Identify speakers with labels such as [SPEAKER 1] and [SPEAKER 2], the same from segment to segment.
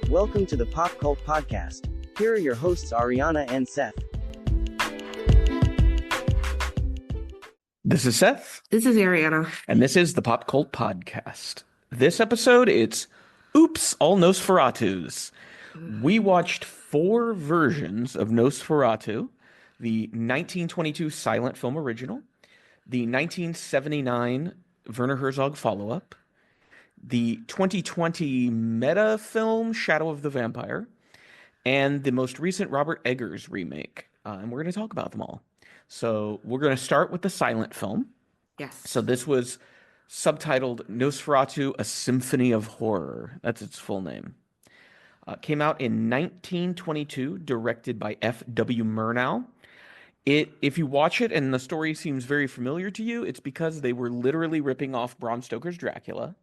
[SPEAKER 1] Welcome to the Pop Cult Podcast. Here are your hosts, Ariana and Seth.
[SPEAKER 2] This is Seth.
[SPEAKER 3] This is Ariana.
[SPEAKER 2] And this is the Pop Cult Podcast. This episode, it's Oops, All Nosferatus. We watched 4 versions of Nosferatu. The 1922 silent film original, the 1979 Werner Herzog follow-up, the 2020 meta film Shadow of the Vampire, and the most recent Robert Eggers remake. And we're going to talk about them all. So we're going to start with the silent film.
[SPEAKER 3] Yes.
[SPEAKER 2] So this was subtitled Nosferatu, A Symphony of Horror. That's its full name. Came out in 1922, directed by F.W. Murnau. If you watch it and the story seems very familiar to you, it's because they were literally ripping off Bram Stoker's Dracula.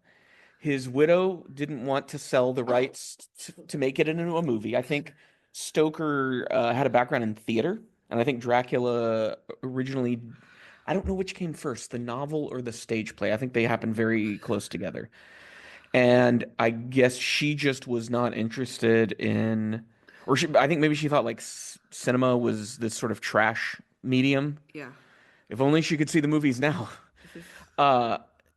[SPEAKER 2] His widow didn't want to sell the rights to make it into a movie. I think Stoker had a background in theater, and I think Dracula originally, I don't know which came first, the novel or the stage play. I think they happened very close together. And I guess she just was not interested in, I think maybe she thought like cinema was this sort of trash medium.
[SPEAKER 3] Yeah.
[SPEAKER 2] If only she could see the movies now.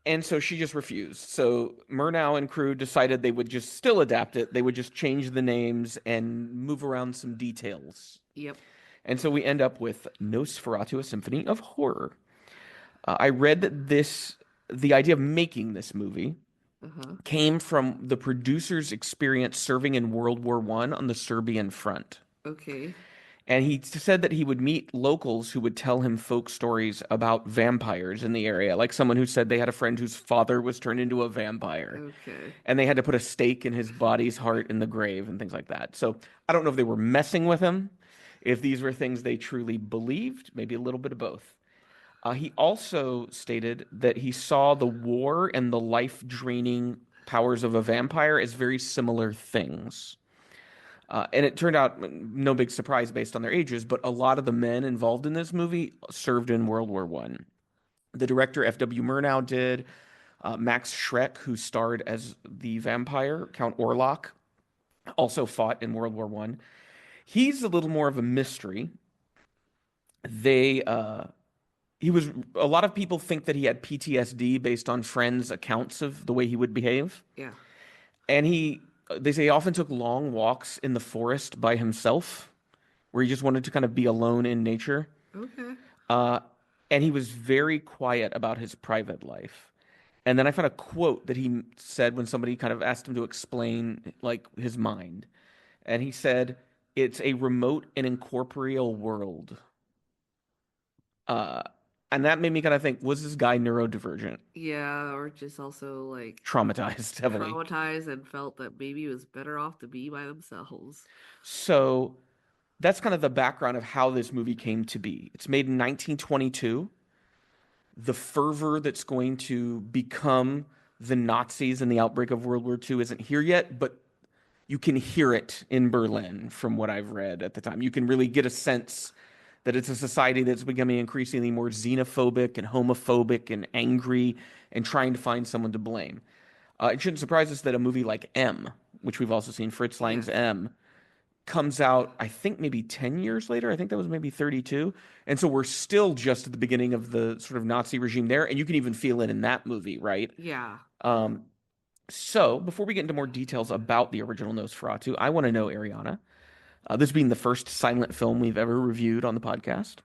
[SPEAKER 2] And so she just refused. So Murnau and crew decided they would just still adapt it. They would just change the names and move around some details.
[SPEAKER 3] Yep.
[SPEAKER 2] And so we end up with Nosferatu, A Symphony of Horror. I read that the idea of making this movie came from the producer's experience serving in World War I on the Serbian front.
[SPEAKER 3] Okay.
[SPEAKER 2] And he said that he would meet locals who would tell him folk stories about vampires in the area, like someone who said they had a friend whose father was turned into a vampire.
[SPEAKER 3] Okay.
[SPEAKER 2] And they had to put a stake in his body's heart in the grave and things like that. So I don't know if they were messing with him, if these were things they truly believed, maybe a little bit of both. He also stated that he saw the war and the life-draining powers of a vampire as very similar things. And it turned out, no big surprise based on their ages, but a lot of the men involved in this movie served in World War I. The director, F.W. Murnau, did. Max Schreck, who starred as the vampire, Count Orlok, also fought in World War I. He's a little more of a mystery. A lot of people think that he had PTSD based on friends' accounts of the way he would behave.
[SPEAKER 3] Yeah.
[SPEAKER 2] And they say he often took long walks in the forest by himself, where he just wanted to kind of be alone in nature.
[SPEAKER 3] Okay.
[SPEAKER 2] And he was very quiet about his private life. And then I found a quote that he said when somebody kind of asked him to explain like his mind. And he said, "It's a remote and incorporeal world." And that made me kind of think, was this guy neurodivergent?
[SPEAKER 3] Yeah, or just also like
[SPEAKER 2] Traumatized heavily.
[SPEAKER 3] Traumatized and felt that maybe it was better off to be by themselves.
[SPEAKER 2] So that's kind of the background of how this movie came to be. It's made in 1922. The fervor that's going to become the Nazis in the outbreak of World War II isn't here yet, but you can hear it in Berlin from what I've read at the time. You can really get a sense that it's a society that's becoming increasingly more xenophobic and homophobic and angry and trying to find someone to blame. It shouldn't surprise us that a movie like M, which we've also seen, Fritz Lang's M, comes out, I think, maybe 10 years later. I think that was maybe 32. And so we're still just at the beginning of the sort of Nazi regime there, and you can even feel it in that movie, right?
[SPEAKER 3] Yeah.
[SPEAKER 2] So before we get into more details about the original Nosferatu, I want to know, Ariana, this being the first silent film we've ever reviewed on the podcast.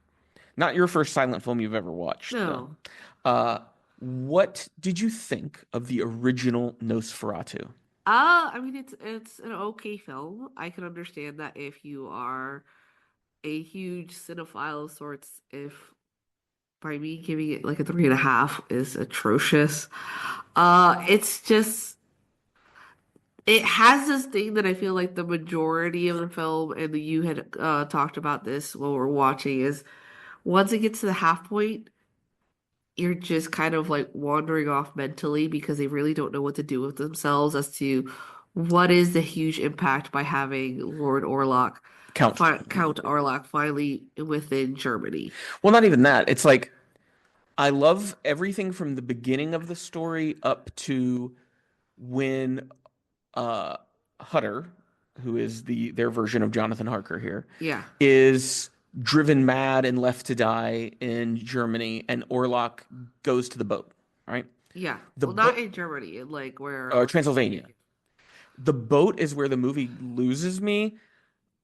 [SPEAKER 2] Not your first silent film you've ever watched.
[SPEAKER 3] No.
[SPEAKER 2] What did you think of the original Nosferatu?
[SPEAKER 3] I mean, it's an okay film. I can understand that if you are a huge cinephile of sorts, if by me giving it like a 3.5 is atrocious. It's just, it has this thing that I feel like the majority of the film, and you had talked about this while we're watching, is once it gets to the half point, you're just kind of like wandering off mentally because they really don't know what to do with themselves as to what is the huge impact by having Lord Orlok, Count Orlok finally within Germany.
[SPEAKER 2] Well, not even that. It's like, I love everything from the beginning of the story up to when Hutter, who is their version of Jonathan Harker here,
[SPEAKER 3] Yeah.
[SPEAKER 2] is driven mad and left to die in Germany, and Orlok goes to the boat, right?
[SPEAKER 3] Yeah.
[SPEAKER 2] The
[SPEAKER 3] Well, not
[SPEAKER 2] boat,
[SPEAKER 3] in Germany, in like where
[SPEAKER 2] Transylvania. The boat is where the movie loses me.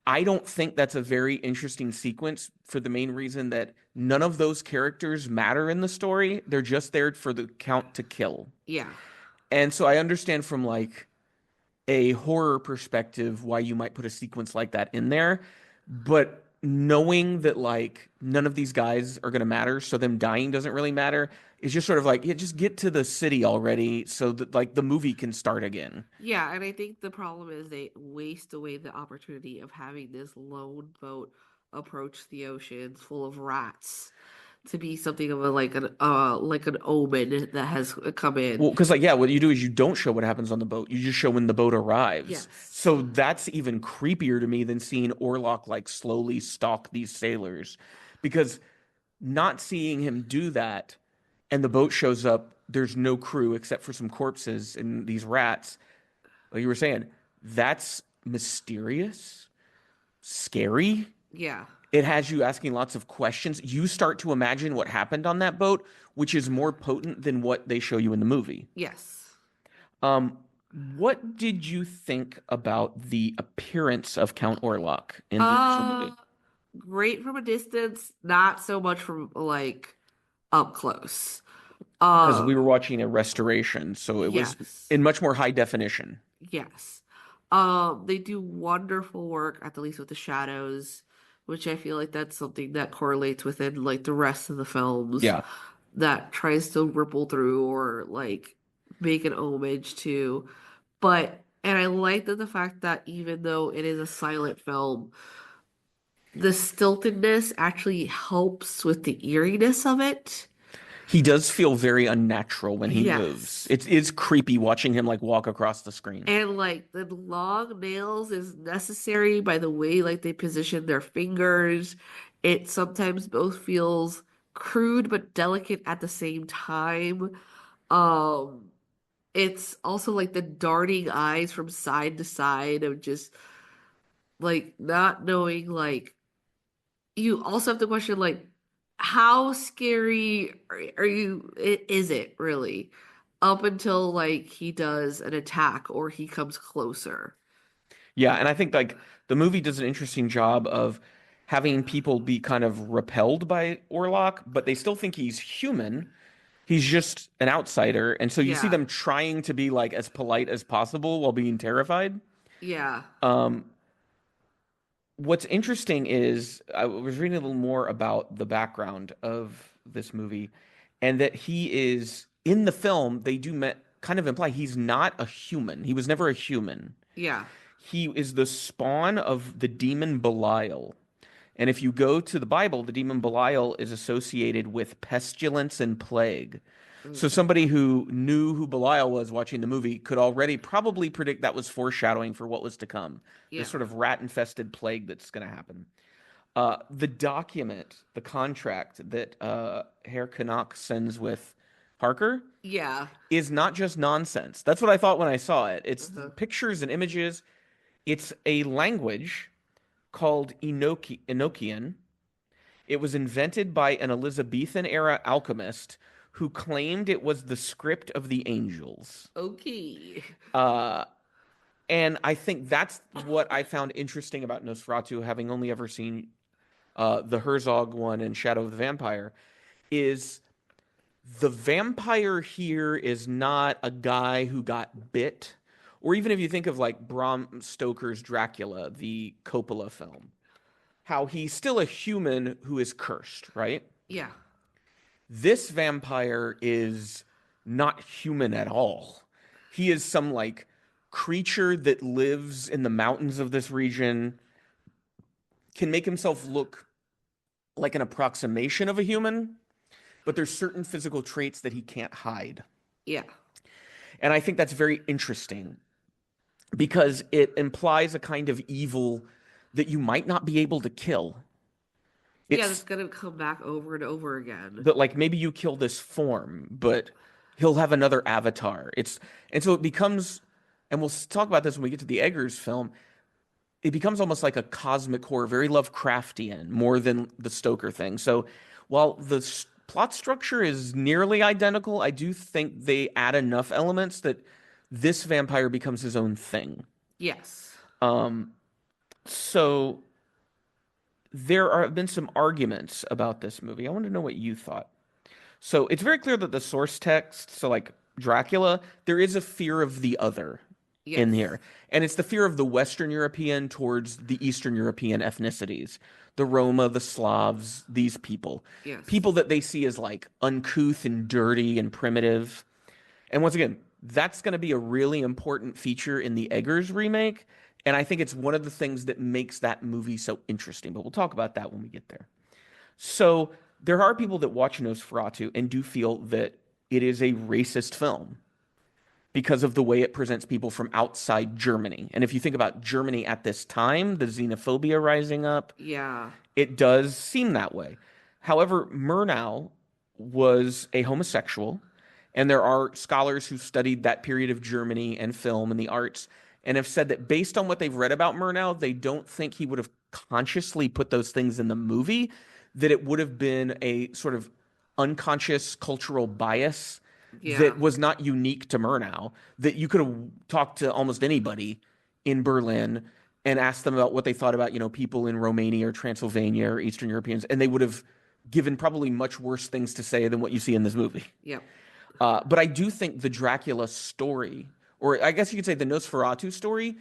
[SPEAKER 2] I don't think that's a very interesting sequence for the main reason that none of those characters matter in the story. They're just there for the count to kill.
[SPEAKER 3] Yeah.
[SPEAKER 2] And so I understand from like a horror perspective why you might put a sequence like that in there, but knowing that like none of these guys are going to matter, so them dying doesn't really matter, is just sort of like, yeah, just get to the city already so that like the movie can start again.
[SPEAKER 3] Yeah, and I think the problem is they waste away the opportunity of having this lone boat approach the oceans full of rats to be something of a like an omen that has come in.
[SPEAKER 2] Well, because like yeah, what you do is you don't show what happens on the boat. You just show when the boat arrives.
[SPEAKER 3] Yes.
[SPEAKER 2] So that's even creepier to me than seeing Orlok like slowly stalk these sailors, because not seeing him do that and the boat shows up, there's no crew except for some corpses and these rats. Like you were saying, that's mysterious, scary.
[SPEAKER 3] Yeah.
[SPEAKER 2] It has you asking lots of questions. You start to imagine what happened on that boat, which is more potent than what they show you in the movie.
[SPEAKER 3] Yes.
[SPEAKER 2] Um, what did you think about the appearance of Count Orlok in the initial
[SPEAKER 3] Uh,
[SPEAKER 2] movie?
[SPEAKER 3] Great from a distance, not so much from like up close.
[SPEAKER 2] Because we
[SPEAKER 3] Um,
[SPEAKER 2] were watching a restoration, so it was
[SPEAKER 3] yes.
[SPEAKER 2] in much more high definition.
[SPEAKER 3] Yes. They do wonderful work at the least with the shadows, which I feel like that's something that correlates within like the rest of the films
[SPEAKER 2] Yeah.
[SPEAKER 3] that tries to ripple through or like make an homage to. But and I like that the fact that even though it is a silent film, the stiltedness actually helps with the eeriness of it.
[SPEAKER 2] He does feel very unnatural when he moves.
[SPEAKER 3] Yes.
[SPEAKER 2] It's creepy watching him like walk across the screen.
[SPEAKER 3] And like the long nails is necessary by the way like they position their fingers. It sometimes both feels crude but delicate at the same time. Um, it's also like the darting eyes from side to side of just like not knowing like you also have to question like how scary are you is it really up until like he does an attack or he comes closer.
[SPEAKER 2] Yeah, and I think like the movie does an interesting job of having people be kind of repelled by Orlok, but they still think he's human. He's just an outsider, and so you see
[SPEAKER 3] Yeah.
[SPEAKER 2] them trying to be like as polite as possible while being terrified.
[SPEAKER 3] Yeah.
[SPEAKER 2] Um, what's interesting is I was reading a little more about the background of this movie, and that he is in the film. They do kind of imply he's not a human. He was never a human.
[SPEAKER 3] Yeah.
[SPEAKER 2] He is the spawn of the demon Belial. And if you go to the Bible, the demon Belial is associated with pestilence and plague. So
[SPEAKER 3] Mm.
[SPEAKER 2] somebody who knew who Belial was watching the movie could already probably predict that was foreshadowing for what was to come. This
[SPEAKER 3] Yeah.
[SPEAKER 2] sort of rat-infested plague that's going to happen. The document, the contract that Herr Canuck sends with Harker
[SPEAKER 3] Yeah.
[SPEAKER 2] is not just nonsense. That's what I thought when I saw it. It's
[SPEAKER 3] Uh-huh.
[SPEAKER 2] pictures and images. It's a language called Enochian. It was invented by an Elizabethan era alchemist who claimed it was the script of the angels.
[SPEAKER 3] Okay.
[SPEAKER 2] Uh, and I think that's what I found interesting about Nosferatu, having only ever seen the Herzog one and Shadow of the Vampire, is the vampire here is not a guy who got bit. Or even if you think of like Bram Stoker's Dracula, the Coppola film, how he's still a human who is cursed, right?
[SPEAKER 3] Yeah.
[SPEAKER 2] This vampire is not human at all. He is some like creature that lives in the mountains of this region, can make himself look like an approximation of a human, but there's certain physical traits that he can't hide.
[SPEAKER 3] Yeah.
[SPEAKER 2] And I think that's very interesting because it implies a kind of evil that you might not be able to kill.
[SPEAKER 3] Yeah, that's
[SPEAKER 2] It's
[SPEAKER 3] gonna come back over and over again.
[SPEAKER 2] that like maybe you kill this form, but he'll have another avatar. It's and so it becomes, and we'll talk about this when we get to the Eggers film. it becomes almost like a cosmic horror, very Lovecraftian, more than the Stoker thing. So while the plot structure is nearly identical, I do think they add enough elements that this vampire becomes his own thing.
[SPEAKER 3] Yes.
[SPEAKER 2] Um, so there have been some arguments about this movie. I want to know what you thought. So it's very clear that the source text, so like Dracula, there is a fear of the other in
[SPEAKER 3] Yes.
[SPEAKER 2] here. And it's the fear of the Western European towards the Eastern European ethnicities, the Roma, the Slavs, these people.
[SPEAKER 3] Yes.
[SPEAKER 2] People that they see as like uncouth and dirty and primitive. And once again, that's going to be a really important feature in the Eggers remake. And I think it's one of the things that makes that movie so interesting. But we'll talk about that when we get there. So there are people that watch Nosferatu and do feel that it is a racist film because of the way it presents people from outside Germany. And if you think about Germany at this time, the xenophobia rising up,
[SPEAKER 3] Yeah.
[SPEAKER 2] it does seem that way. However, Murnau was a homosexual, and there are scholars who studied that period of Germany and film and the arts and have said that based on what they've read about Murnau, they don't think he would have consciously put those things in the movie, that it would have been a sort of unconscious cultural bias
[SPEAKER 3] Yeah.
[SPEAKER 2] that was not unique to Murnau, that you could have talked to almost anybody in Berlin and asked them about what they thought about, people in Romania or Transylvania or Eastern Europeans, and they would have given probably much worse things to say than what you see in this movie.
[SPEAKER 3] Yep.
[SPEAKER 2] But I do think the Dracula story, or I guess you could say the Nosferatu story,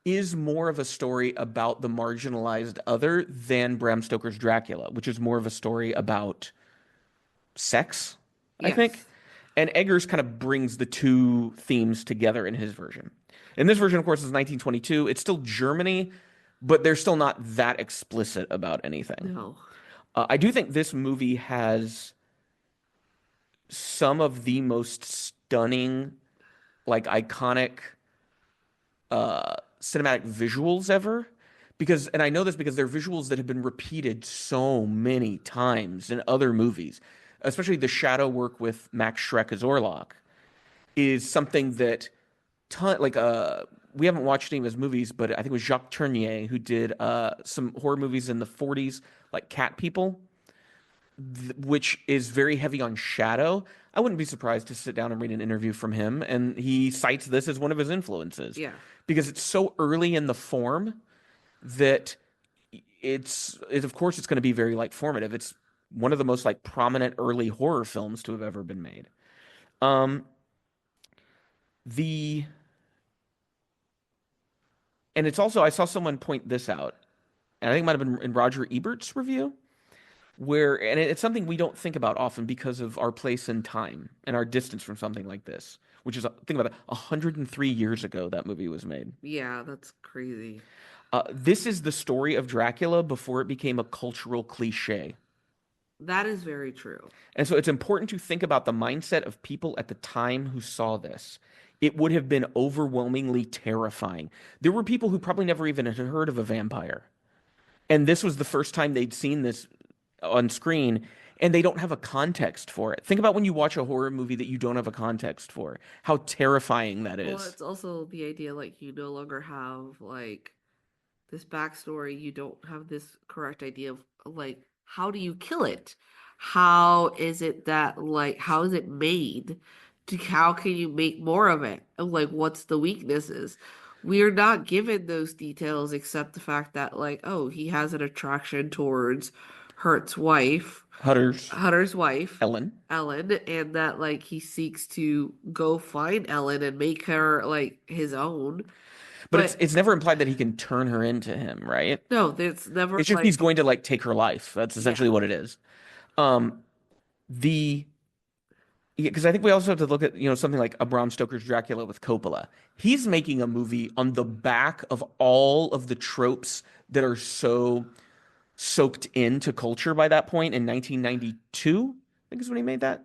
[SPEAKER 2] is more of a story about the marginalized other than Bram Stoker's Dracula, which is more of a story about sex, I think.
[SPEAKER 3] Yes.
[SPEAKER 2] And Eggers kind of brings the two themes together in his version. In this version, of course, is 1922. It's still Germany, but they're still not that explicit about anything.
[SPEAKER 3] No.
[SPEAKER 2] I do think this movie has some of the most stunning, like iconic cinematic visuals ever. And I know this because they're visuals that have been repeated so many times in other movies, especially the shadow work with Max Schreck as Orlok is something that we haven't watched any of his movies, but I think it was Jacques Tournier who did some horror movies in the 40s, like Cat People, which is very heavy on shadow. I wouldn't be surprised to sit down and read an interview from him, and he cites this as one of his influences
[SPEAKER 3] Yeah.
[SPEAKER 2] because it's so early in the form that of course it's going to be very like formative. It's one of the most like prominent early horror films to have ever been made. Um, the and it's also I saw someone point this out, and I think it might have been in Roger Ebert's review, and it's something we don't think about often because of our place in time and our distance from something like this, which is think about it, 103 years ago that movie was made.
[SPEAKER 3] Yeah, that's crazy.
[SPEAKER 2] This is the story of Dracula before it became a cultural cliche.
[SPEAKER 3] That is very true.
[SPEAKER 2] And so it's important to think about the mindset of people at the time who saw this. It would have been overwhelmingly terrifying. There were people who probably never even had heard of a vampire. And this was the first time they'd seen this on screen, and they don't have a context for it. Think about when you watch a horror movie that you don't have a context for, how terrifying that is.
[SPEAKER 3] Well, it's also the idea like you no longer have like this backstory. You don't have this correct idea of like how do you kill it? How is it that like how is it made? How can you make more of it? And, like what's the weaknesses? We're not given those details except the fact that like oh he has an attraction towards Hurt's wife, Hutter's wife,
[SPEAKER 2] Ellen.
[SPEAKER 3] and that like he seeks to go find Ellen and make her like his own.
[SPEAKER 2] But it's never implied that he can turn her into him, right?
[SPEAKER 3] No, it's never
[SPEAKER 2] It's just
[SPEAKER 3] like
[SPEAKER 2] he's going to like take her life. That's essentially what it is. Because I think we also have to look at something like a Bram Stoker's Dracula with Coppola. He's making a movie on the back of all of the tropes that are so soaked into culture by that point in 1992. I think is when he made that.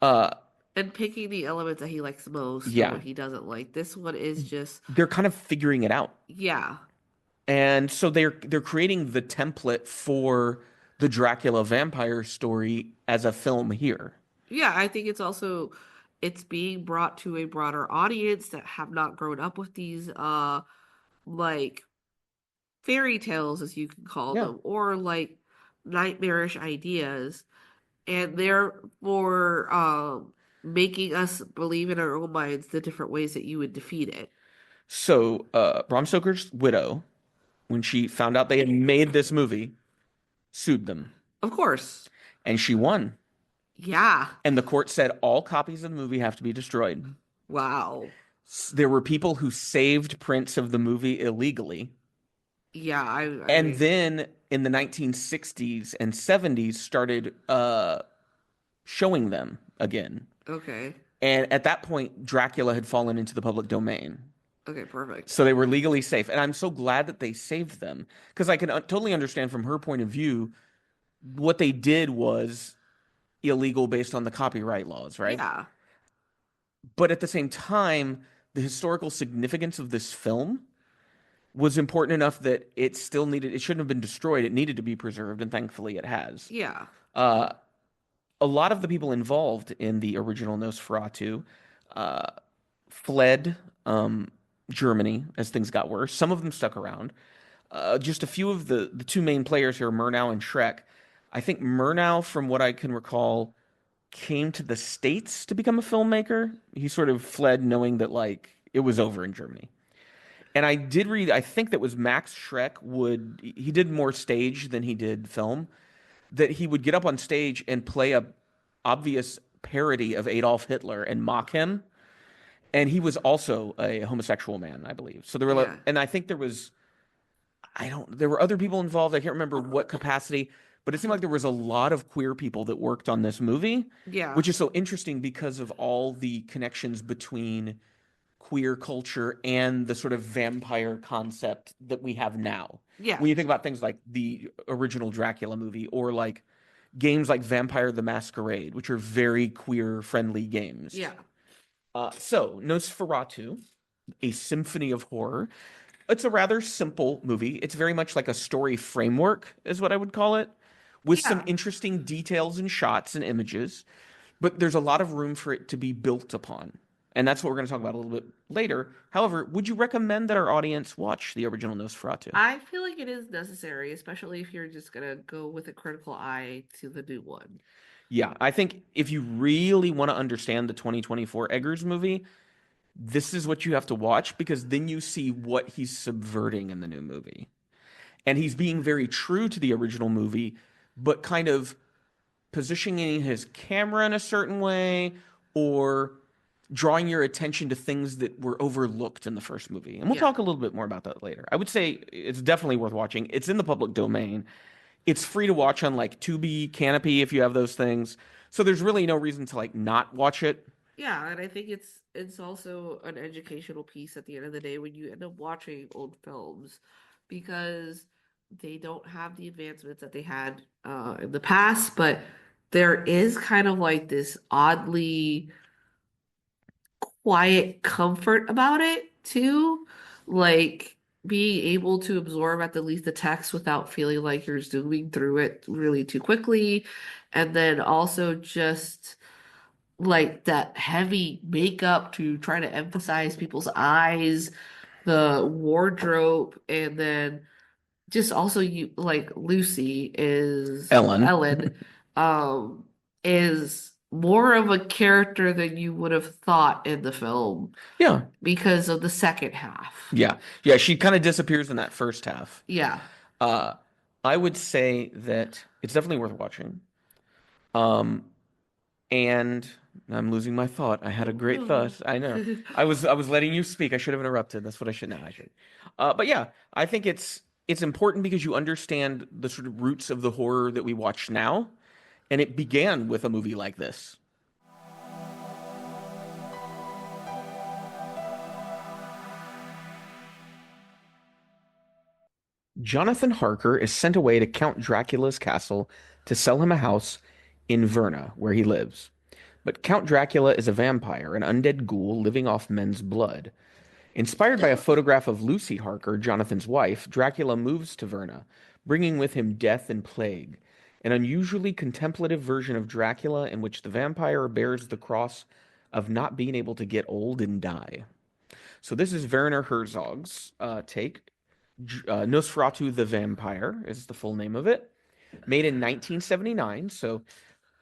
[SPEAKER 3] And picking the elements that he likes most
[SPEAKER 2] Yeah.
[SPEAKER 3] and what he doesn't like. This one is just
[SPEAKER 2] They're kind of figuring it out.
[SPEAKER 3] yeah.
[SPEAKER 2] And so they're creating the template for the Dracula vampire story as a film here.
[SPEAKER 3] Yeah, I think it's being brought to a broader audience that have not grown up with these like fairy tales, as you can call
[SPEAKER 2] Yeah.
[SPEAKER 3] them, or like nightmarish ideas, and therefore making us believe in our own minds the different ways that you would defeat it.
[SPEAKER 2] So, Bram Stoker's widow, when she found out they had made this movie, sued them,
[SPEAKER 3] Of course.
[SPEAKER 2] and she won.
[SPEAKER 3] Yeah.
[SPEAKER 2] And the court said all copies of the movie have to be destroyed.
[SPEAKER 3] Wow.
[SPEAKER 2] There were people who saved prints of the movie illegally.
[SPEAKER 3] Yeah, I
[SPEAKER 2] And
[SPEAKER 3] mean,
[SPEAKER 2] then in the 1960s and 70s started showing them again.
[SPEAKER 3] okay.
[SPEAKER 2] And at that point, Dracula had fallen into the public domain.
[SPEAKER 3] Okay, perfect.
[SPEAKER 2] So they were legally safe. And I'm so glad that they saved them because I can totally understand from her point of view what they did was illegal based on the copyright laws, right?
[SPEAKER 3] Yeah.
[SPEAKER 2] But at the same time, the historical significance of this film was important enough that it still needed, it shouldn't have been destroyed. It needed to be preserved, and thankfully it has.
[SPEAKER 3] Yeah.
[SPEAKER 2] Uh, a lot of the people involved in the original Nosferatu uh, fled Germany as things got worse. Some of them stuck around. Just a few of the two main players here, Murnau and Shrek. I think Murnau, from what I can recall, came to the States to become a filmmaker. He sort of fled knowing that like it was over in Germany. And I did read, I think that was Max Schreck he did more stage than he did film, that he would get up on stage and play a obvious parody of Adolf Hitler and mock him. And he was also a homosexual man, I believe. So there were,
[SPEAKER 3] Yeah.
[SPEAKER 2] and I think there were other people involved. I can't remember what capacity, but it seemed like there was a lot of queer people that worked on this movie,
[SPEAKER 3] Yeah.
[SPEAKER 2] which is so interesting because of all the connections between queer culture and the sort of vampire concept that we have now.
[SPEAKER 3] Yeah.
[SPEAKER 2] When you think about things like the original Dracula movie or like games like Vampire the Masquerade, which are very queer friendly games.
[SPEAKER 3] Yeah.
[SPEAKER 2] So Nosferatu, a symphony of horror. It's a rather simple movie. It's very much like a story framework, is what I would call it, with some
[SPEAKER 3] Yeah.
[SPEAKER 2] interesting details and shots and images. But there's a lot of room for it to be built upon. And that's what we're going to talk about a little bit later. However, would you recommend that our audience watch the original Nosferatu?
[SPEAKER 3] I feel like it is necessary, especially if you're just gonna go with a critical eye to the new one.
[SPEAKER 2] Yeah, I think if you really want to understand the 2024 Eggers movie, this is what you have to watch because then you see what he's subverting in the new movie. And he's being very true to the original movie, but kind of positioning his camera in a certain way or drawing your attention to things that were overlooked in the first movie. And we'll
[SPEAKER 3] Yeah.
[SPEAKER 2] talk a little bit more about that later. I would say it's definitely worth watching. It's in the public domain. It's free to watch on like Tubi, Canopy if you have those things. So there's really no reason to like not watch it.
[SPEAKER 3] Yeah, and I think it's also an educational piece at the end of the day when you end up watching old films because they don't have the advancements that they had in the past, but there is kind of like this oddly quiet comfort about it too. Like being able to absorb at the least the text without feeling like you're zooming through it really too quickly. And then also just like that heavy makeup to try to emphasize people's eyes, the wardrobe, and then just also you like Lucy is
[SPEAKER 2] Ellen.
[SPEAKER 3] Ellen is more of a character than you would have thought in the film
[SPEAKER 2] Yeah.
[SPEAKER 3] because of the second half.
[SPEAKER 2] Yeah. Yeah. She kind of disappears in that first half.
[SPEAKER 3] Yeah.
[SPEAKER 2] Uh, I would say that it's definitely worth watching. Um, and I'm losing my thought. I had a great thought. I know. I was letting you speak. I should have interrupted. That's what I should now. I should. But yeah, I think it's important because you understand the sort of roots of the horror that we watch now, and it began with a movie like this. Jonathan Harker is sent away to Count Dracula's castle to sell him a house in Verna, where he lives. But Count Dracula is a vampire, an undead ghoul living off men's blood. Inspired by a photograph of Lucy Harker, Jonathan's wife, Dracula moves to Verna, bringing with him death and plague, an unusually contemplative version of Dracula in which the vampire bears the cross of not being able to get old and die. So this is Werner Herzog's take. Nosferatu the Vampire is the full name of it. Made in 1979, so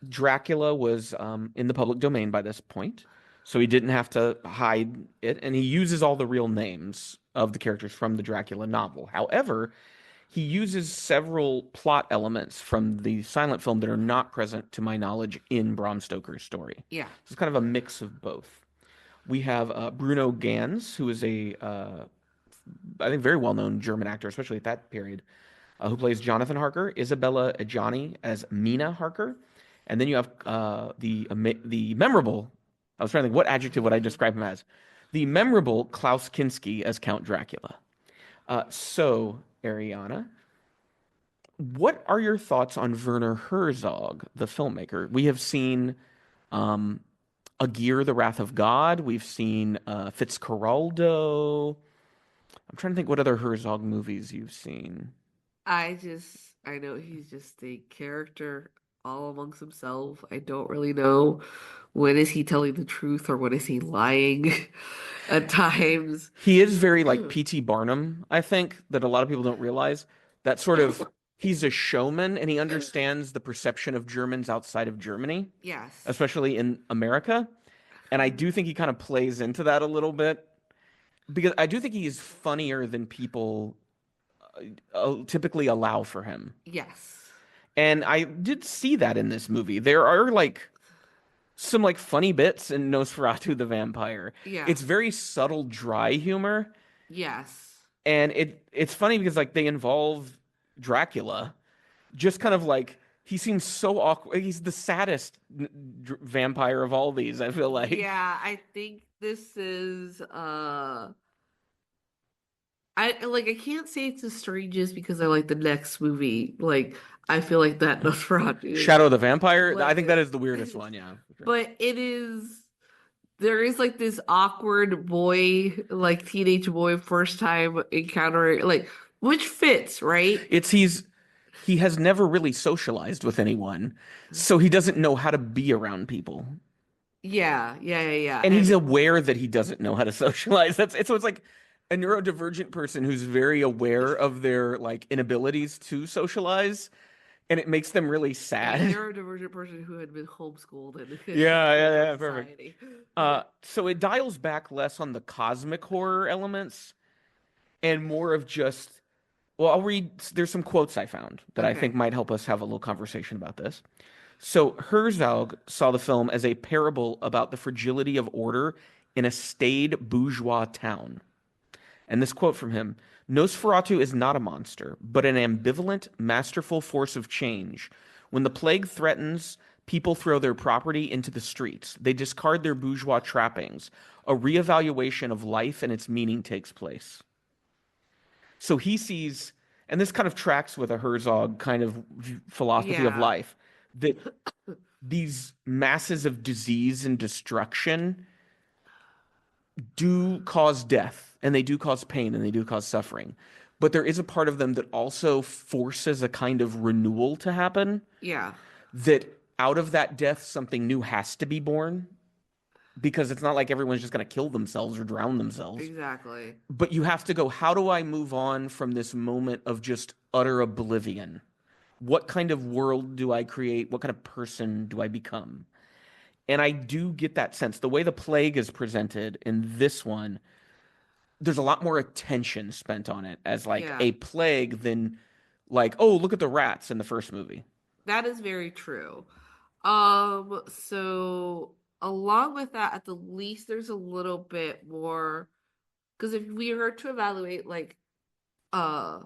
[SPEAKER 2] Dracula was in the public domain by this point, so he didn't have to hide it, and he uses all the real names of the characters from the Dracula novel. However, he uses several plot elements from the silent film that are not present, to my knowledge, in Bram Stoker's story.
[SPEAKER 3] Yeah.
[SPEAKER 2] So it's kind of a mix of both. We have Bruno Ganz, who is I think, very well-known German actor, especially at that period, who plays Jonathan Harker, Isabella Adjani as Mina Harker, and then you have the memorable. I was trying to think what adjective would I describe him as? The memorable Klaus Kinski as Count Dracula. So, Ariana, what are your thoughts on Werner Herzog, the filmmaker? We have seen Aguirre, The Wrath of God. We've seen Fitzcarraldo. I'm trying to think what other Herzog movies you've seen.
[SPEAKER 3] I know he's just a character all amongst himself. I don't really know when is he telling the truth or when is he lying at times.
[SPEAKER 2] He is very like P.T. Barnum, I think, that a lot of people don't realize. That sort of, he's a showman and he understands the perception of Germans outside of Germany,
[SPEAKER 3] Yes.
[SPEAKER 2] especially in America. And I do think he kind of plays into that a little bit because I do think he is funnier than people typically allow for him.
[SPEAKER 3] Yes.
[SPEAKER 2] And I did see that in this movie. There are like some like funny bits in Nosferatu the Vampire.
[SPEAKER 3] Yeah.
[SPEAKER 2] It's very subtle, dry humor.
[SPEAKER 3] Yes.
[SPEAKER 2] And it's funny because like they involve Dracula, just kind of like he seems so awkward. He's the saddest vampire of all these, I feel like.
[SPEAKER 3] Yeah, I think this is I can't say it's the strangest because I like the next movie. Like I feel like that Nosferatu is
[SPEAKER 2] Shadow of the Vampire. I think that
[SPEAKER 3] like
[SPEAKER 2] is the weirdest one, yeah. For sure.
[SPEAKER 3] but it is there is like this awkward boy, like teenage boy first time encountering like which fits, right?
[SPEAKER 2] He has never really socialized with anyone, so he doesn't know how to be around people.
[SPEAKER 3] Yeah.
[SPEAKER 2] And he's aware that he doesn't know how to socialize. So it's like a neurodivergent person who's very aware of their like inabilities to socialize, and it makes them really
[SPEAKER 3] a
[SPEAKER 2] sad.
[SPEAKER 3] neurodivergent person who had been homeschooled in
[SPEAKER 2] Yeah, perfect.
[SPEAKER 3] society.
[SPEAKER 2] So it dials back less on the cosmic horror elements and more of just, well, I'll read, there's some quotes I found that I think
[SPEAKER 3] Okay.
[SPEAKER 2] might help us have a little conversation about this. So Herzog saw the film as a parable about the fragility of order in a staid bourgeois town. And this quote from him: Nosferatu is not a monster, but an ambivalent, masterful force of change. When the plague threatens, people throw their property into the streets. They discard their bourgeois trappings. A reevaluation of life and its meaning takes place. So he sees, and this kind of tracks with a Herzog kind of philosophy of
[SPEAKER 3] Yeah.
[SPEAKER 2] life, that these masses of disease and destruction do cause death and they do cause pain and they do cause suffering. But there is a part of them that also forces a kind of renewal to happen,
[SPEAKER 3] Yeah.
[SPEAKER 2] that out of that death, something new has to be born because it's not like everyone's just going to kill themselves or drown themselves.
[SPEAKER 3] Exactly.
[SPEAKER 2] But you have to go, how do I move on from this moment of just utter oblivion? What kind of world do I create? What kind of person do I become? And I do get that sense. The way the plague is presented in this one, there's a lot more attention spent on it as like
[SPEAKER 3] Yeah.
[SPEAKER 2] a plague than like, oh, look at the rats in the first movie.
[SPEAKER 3] That is very true. So along with that, at the least there's a little bit more because if we were to evaluate like uh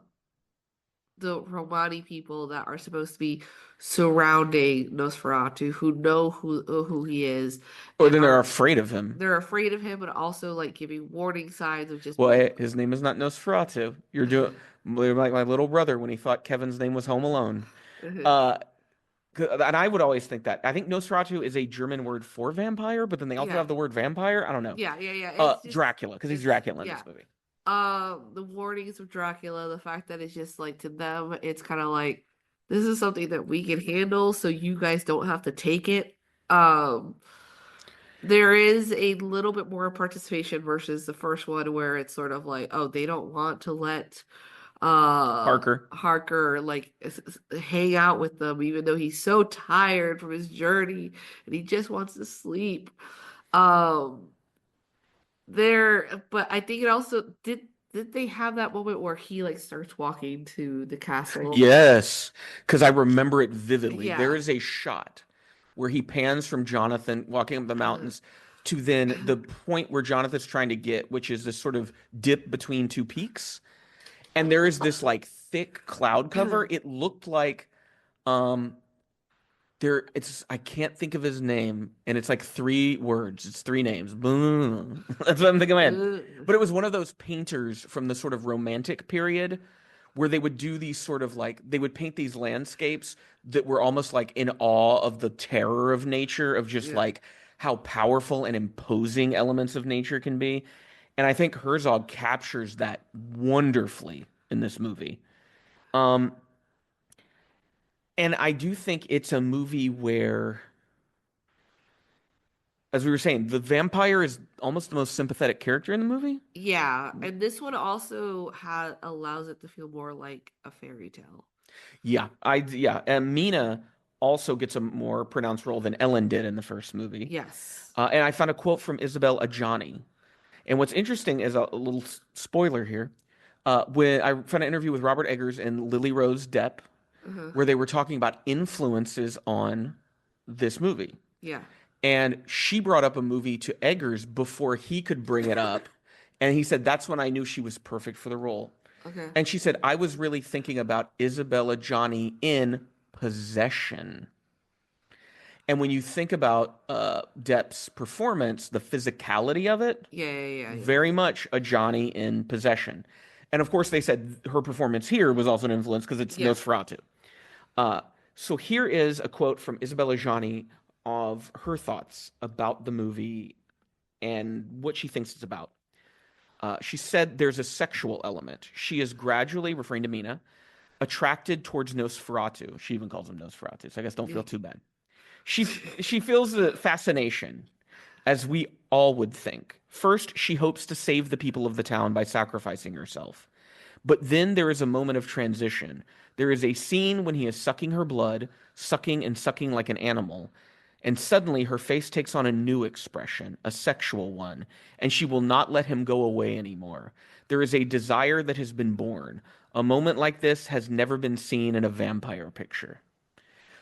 [SPEAKER 3] the Romani people that are supposed to be surrounding Nosferatu, who know who he is,
[SPEAKER 2] Or
[SPEAKER 3] and
[SPEAKER 2] then they're
[SPEAKER 3] are
[SPEAKER 2] afraid of him.
[SPEAKER 3] they're afraid of him, but also like giving warning signs of just
[SPEAKER 2] Well,
[SPEAKER 3] being
[SPEAKER 2] his name is not Nosferatu. You're doing like my little brother when he thought Kevin's name was Home Alone. Uh, and I would always think that. I think Nosferatu is a German word for vampire, but then they also
[SPEAKER 3] yeah,
[SPEAKER 2] have the word vampire. I don't know.
[SPEAKER 3] yeah. It's just
[SPEAKER 2] Dracula, because he's
[SPEAKER 3] it's
[SPEAKER 2] Dracula in
[SPEAKER 3] yeah.
[SPEAKER 2] this movie.
[SPEAKER 3] The warnings of Dracula, the fact that it's just like to them, it's kind of like this is something that we can handle, so you guys don't have to take it. Um, there is a little bit more participation versus the first one where it's sort of like, oh, they don't want to let
[SPEAKER 2] Harker.
[SPEAKER 3] Harker like hang out with them even though he's so tired from his journey and he just wants to sleep. Um but I think it also did they have that moment where he like starts walking to the castle?
[SPEAKER 2] Yes, because I remember it vividly. There
[SPEAKER 3] Yeah.
[SPEAKER 2] is a shot where he pans from Jonathan walking up the mountains to then the point where Jonathan's trying to get, which is this sort of dip between two peaks. And there is this like thick cloud cover. It looked like um I can't think of his name, and it's like three words. It's three names. Boom. That's what I'm thinking in my head. But it was one of those painters from the sort of romantic period where they would do these sort of like they would paint these landscapes that were almost like in awe of the terror of nature, of just
[SPEAKER 3] Yeah.
[SPEAKER 2] like how powerful and imposing elements of nature can be. And I think Herzog captures that wonderfully in this movie. Um, and I do think it's a movie where, as we were saying, the vampire is almost the most sympathetic character in the movie.
[SPEAKER 3] Yeah, and this one also allows it to feel more like a fairy tale.
[SPEAKER 2] Yeah, and Mina also gets a more pronounced role than Ellen did in the first movie.
[SPEAKER 3] Yes.
[SPEAKER 2] And I found a quote from Isabel Adjani. And what's interesting is a little spoiler here. When I found an interview with Robert Eggers and Lily Rose Depp,
[SPEAKER 3] Uh-huh.
[SPEAKER 2] where they were talking about influences on this movie.
[SPEAKER 3] Yeah.
[SPEAKER 2] And she brought up a movie to Eggers before he could bring it up. And he said, that's when I knew she was perfect for the role.
[SPEAKER 3] Okay.
[SPEAKER 2] And she said, I was really thinking about Isabella Johnny in Possession. And when you think about Depp's performance, the physicality of it,
[SPEAKER 3] Yeah.
[SPEAKER 2] very much a Johnny in Possession. And of course, they said her performance here was also an influence because it's
[SPEAKER 3] Yeah.
[SPEAKER 2] Nosferatu. So here is a quote from Isabella Johnny of her thoughts about the movie and what she thinks it's about. She said there's a sexual element. She is gradually, referring to Mina, attracted towards Nosferatu. She even calls him Nosferatu, so I guess don't feel too bad. She feels the fascination, as we all would think. First, she hopes to save the people of the town by sacrificing herself. But then there is a moment of transition. There is a scene when he is sucking her blood, sucking and sucking like an animal, and suddenly her face takes on a new expression, a sexual one, and she will not let him go away anymore. There is a desire that has been born. A moment like this has never been seen in a vampire picture.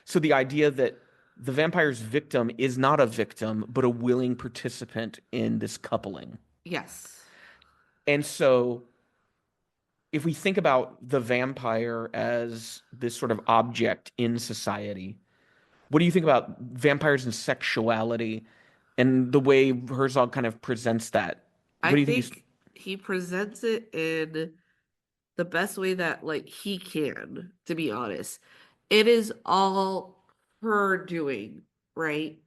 [SPEAKER 2] So the idea that the vampire's victim is not a victim, but a willing participant in this coupling.
[SPEAKER 3] Yes.
[SPEAKER 2] And so if we think about the vampire as this sort of object in society, what do you think about vampires and sexuality and the way Herzog kind of presents that? What
[SPEAKER 3] I
[SPEAKER 2] do you think he's...
[SPEAKER 3] think he presents it in the best way that like he can, to be honest. It is all her doing, right?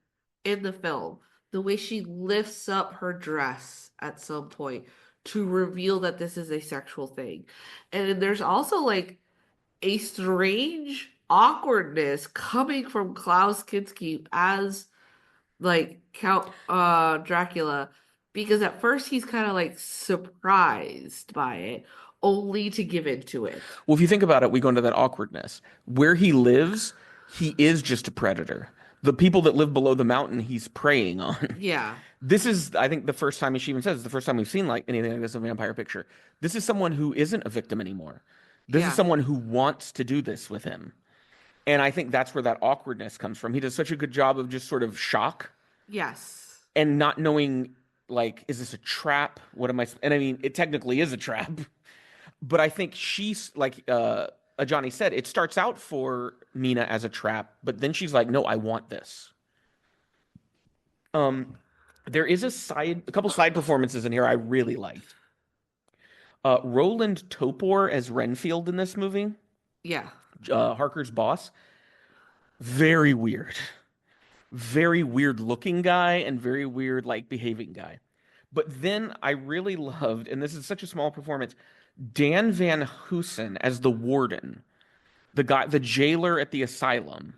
[SPEAKER 3] In the film. The way she lifts up her dress at some point to reveal that this is a sexual thing. And there's also like a strange awkwardness coming from Klaus Kinski as like Count Dracula, because at first he's kind of like surprised by it only to give into it.
[SPEAKER 2] Well, if you think about it, we go into that awkwardness. Where he lives, he is just a predator. The people that live below the mountain, he's preying on.
[SPEAKER 3] Yeah.
[SPEAKER 2] This is, I think, the first time, she even says, it's the first time we've seen like anything like this in a vampire picture. This is someone who isn't a victim anymore. This is
[SPEAKER 3] Yeah.
[SPEAKER 2] someone who wants to do this with him. And I think that's where that awkwardness comes from. He does such a good job of just sort of shock
[SPEAKER 3] Yes.
[SPEAKER 2] and not knowing, like, is this a trap? What am I? And I mean, it technically is a trap. But I think she's like Johnny said, it starts out for Mina as a trap, but then she's like, no, I want this. There is a couple side performances in here I really liked. Roland Topor as Renfield in this movie,
[SPEAKER 3] Yeah.
[SPEAKER 2] Harker's boss, very weird looking guy and very weird like behaving guy. But then I really loved, and this is such a small performance, Dan Van Hoosen as the warden, the jailer at the asylum.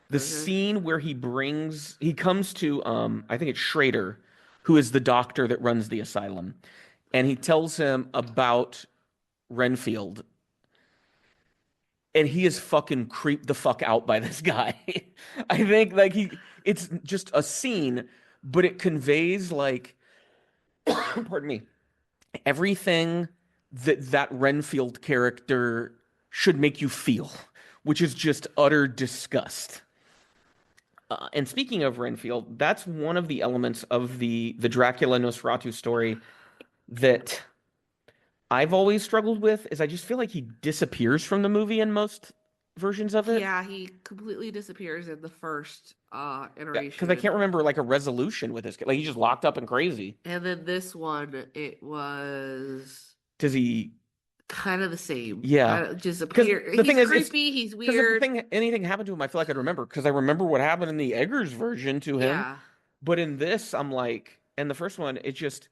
[SPEAKER 2] The scene where he comes to, I think it's Schrader, who is the doctor that runs the asylum, and he tells him about Renfield, and he is fucking creeped the fuck out by this guy. I think like it's just a scene, but it conveys like, pardon me, everything that Renfield character should make you feel, which is just utter disgust. And speaking of Renfield, that's one of the elements of the Dracula Nosferatu story that I've always struggled with. Is I just feel like he disappears from the movie in most versions of it.
[SPEAKER 3] Yeah, he completely disappears in the first
[SPEAKER 2] Because I
[SPEAKER 3] iteration.
[SPEAKER 2] can't remember like a resolution with this kid. Like he's just locked up and crazy.
[SPEAKER 3] And then this one, it was
[SPEAKER 2] Does he?
[SPEAKER 3] kind of the same.
[SPEAKER 2] Yeah.
[SPEAKER 3] Kind of just
[SPEAKER 2] Because
[SPEAKER 3] appear.
[SPEAKER 2] the
[SPEAKER 3] He's
[SPEAKER 2] thing is,
[SPEAKER 3] creepy. He's
[SPEAKER 2] because if the
[SPEAKER 3] weird.
[SPEAKER 2] thing anything happened to him, I feel like I'd remember because I remember what happened in the Eggers version to him.
[SPEAKER 3] Yeah.
[SPEAKER 2] But in this, I'm like, and the first one, it just,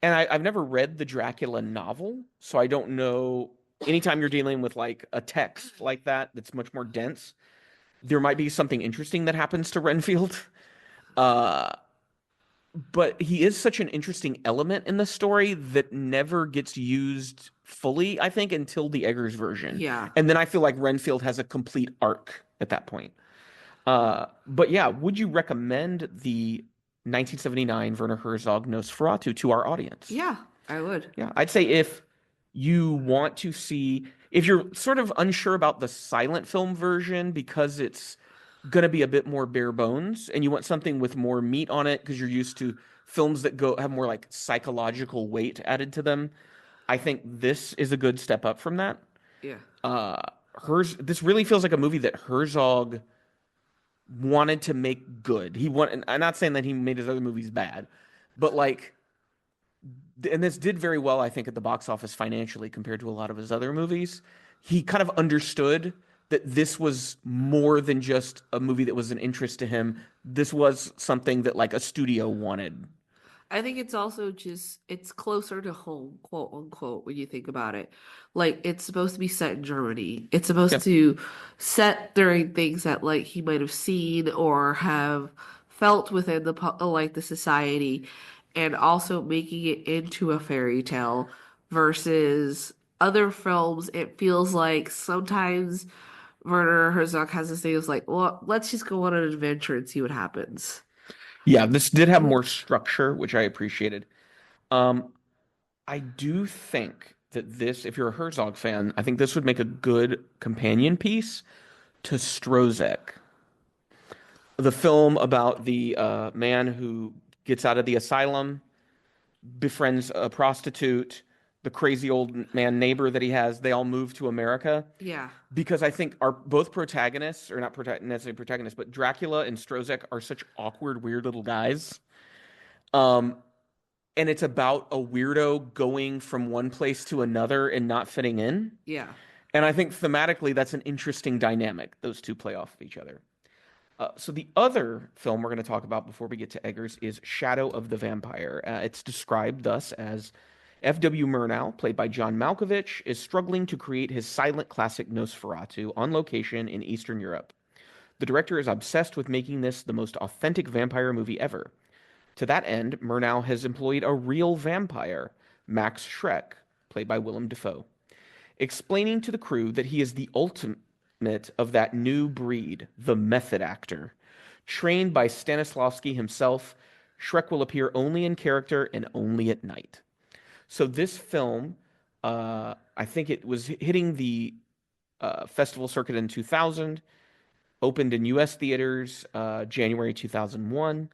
[SPEAKER 2] and I've never read the Dracula novel, so I don't know. Anytime you're dealing with like a text like that, that's much more dense, there might be something interesting that happens to Renfield. Uh, but he is such an interesting element in the story that never gets used fully, I think, until the Eggers version.
[SPEAKER 3] Yeah.
[SPEAKER 2] And then I feel like Renfield has a complete arc at that point. But yeah, would you recommend the 1979 Werner Herzog Nosferatu to our audience?
[SPEAKER 3] Yeah, I would.
[SPEAKER 2] Yeah, I'd say if you want to see, if you're sort of unsure about the silent film version because it's going to be a bit more bare bones and you want something with more meat on it because you're used to films that go have more like psychological weight added to them, I think this is a good step up from that.
[SPEAKER 3] Yeah.
[SPEAKER 2] This really feels like a movie that Herzog wanted to make good. I'm not saying that he made his other movies bad, but like, and this did very well, I think, at the box office financially compared to a lot of his other movies. He kind of understood that this was more than just a movie that was an interest to him. This was something that like a studio wanted.
[SPEAKER 3] I think it's also just it's closer to home, quote unquote, when you think about it. Like it's supposed to be set in Germany. It's
[SPEAKER 2] Yeah.
[SPEAKER 3] supposed to set during things that like he might have seen or have felt within like the society, and also making it into a fairy tale versus other films. It feels like sometimes Werner Herzog has this thing. It's like, well, let's just go on an adventure and see what happens.
[SPEAKER 2] Yeah, this did have more structure, which I appreciated. Um, I do think that this, if you're a Herzog fan, I think this would make a good companion piece to Strozek, the film about the man who gets out of the asylum, befriends a prostitute, the crazy old man neighbor that he has. They all move to America
[SPEAKER 3] Yeah.
[SPEAKER 2] because I think our both protagonists, or not necessarily protagonists, but Dracula and Strozek are such awkward, weird little guys. Um, and it's about a weirdo going from one place to another and not fitting in.
[SPEAKER 3] Yeah.
[SPEAKER 2] And I think thematically that's an interesting dynamic. Those two play off of each other. So the other film we're going to talk about before we get to Eggers is Shadow of the Vampire. It's described thus as F.W. Murnau, played by John Malkovich, is struggling to create his silent classic Nosferatu on location in Eastern Europe. The director is obsessed with making this the most authentic vampire movie ever. To that end, Murnau has employed a real vampire, Max Schreck, played by Willem Dafoe, explaining to the crew that he is the ultimate of that new breed, the method actor. Trained by Stanislavski himself, Schreck will appear only in character and only at night. So this film, I think it was hitting the festival circuit in 2000, opened in U.S. theaters January 2001.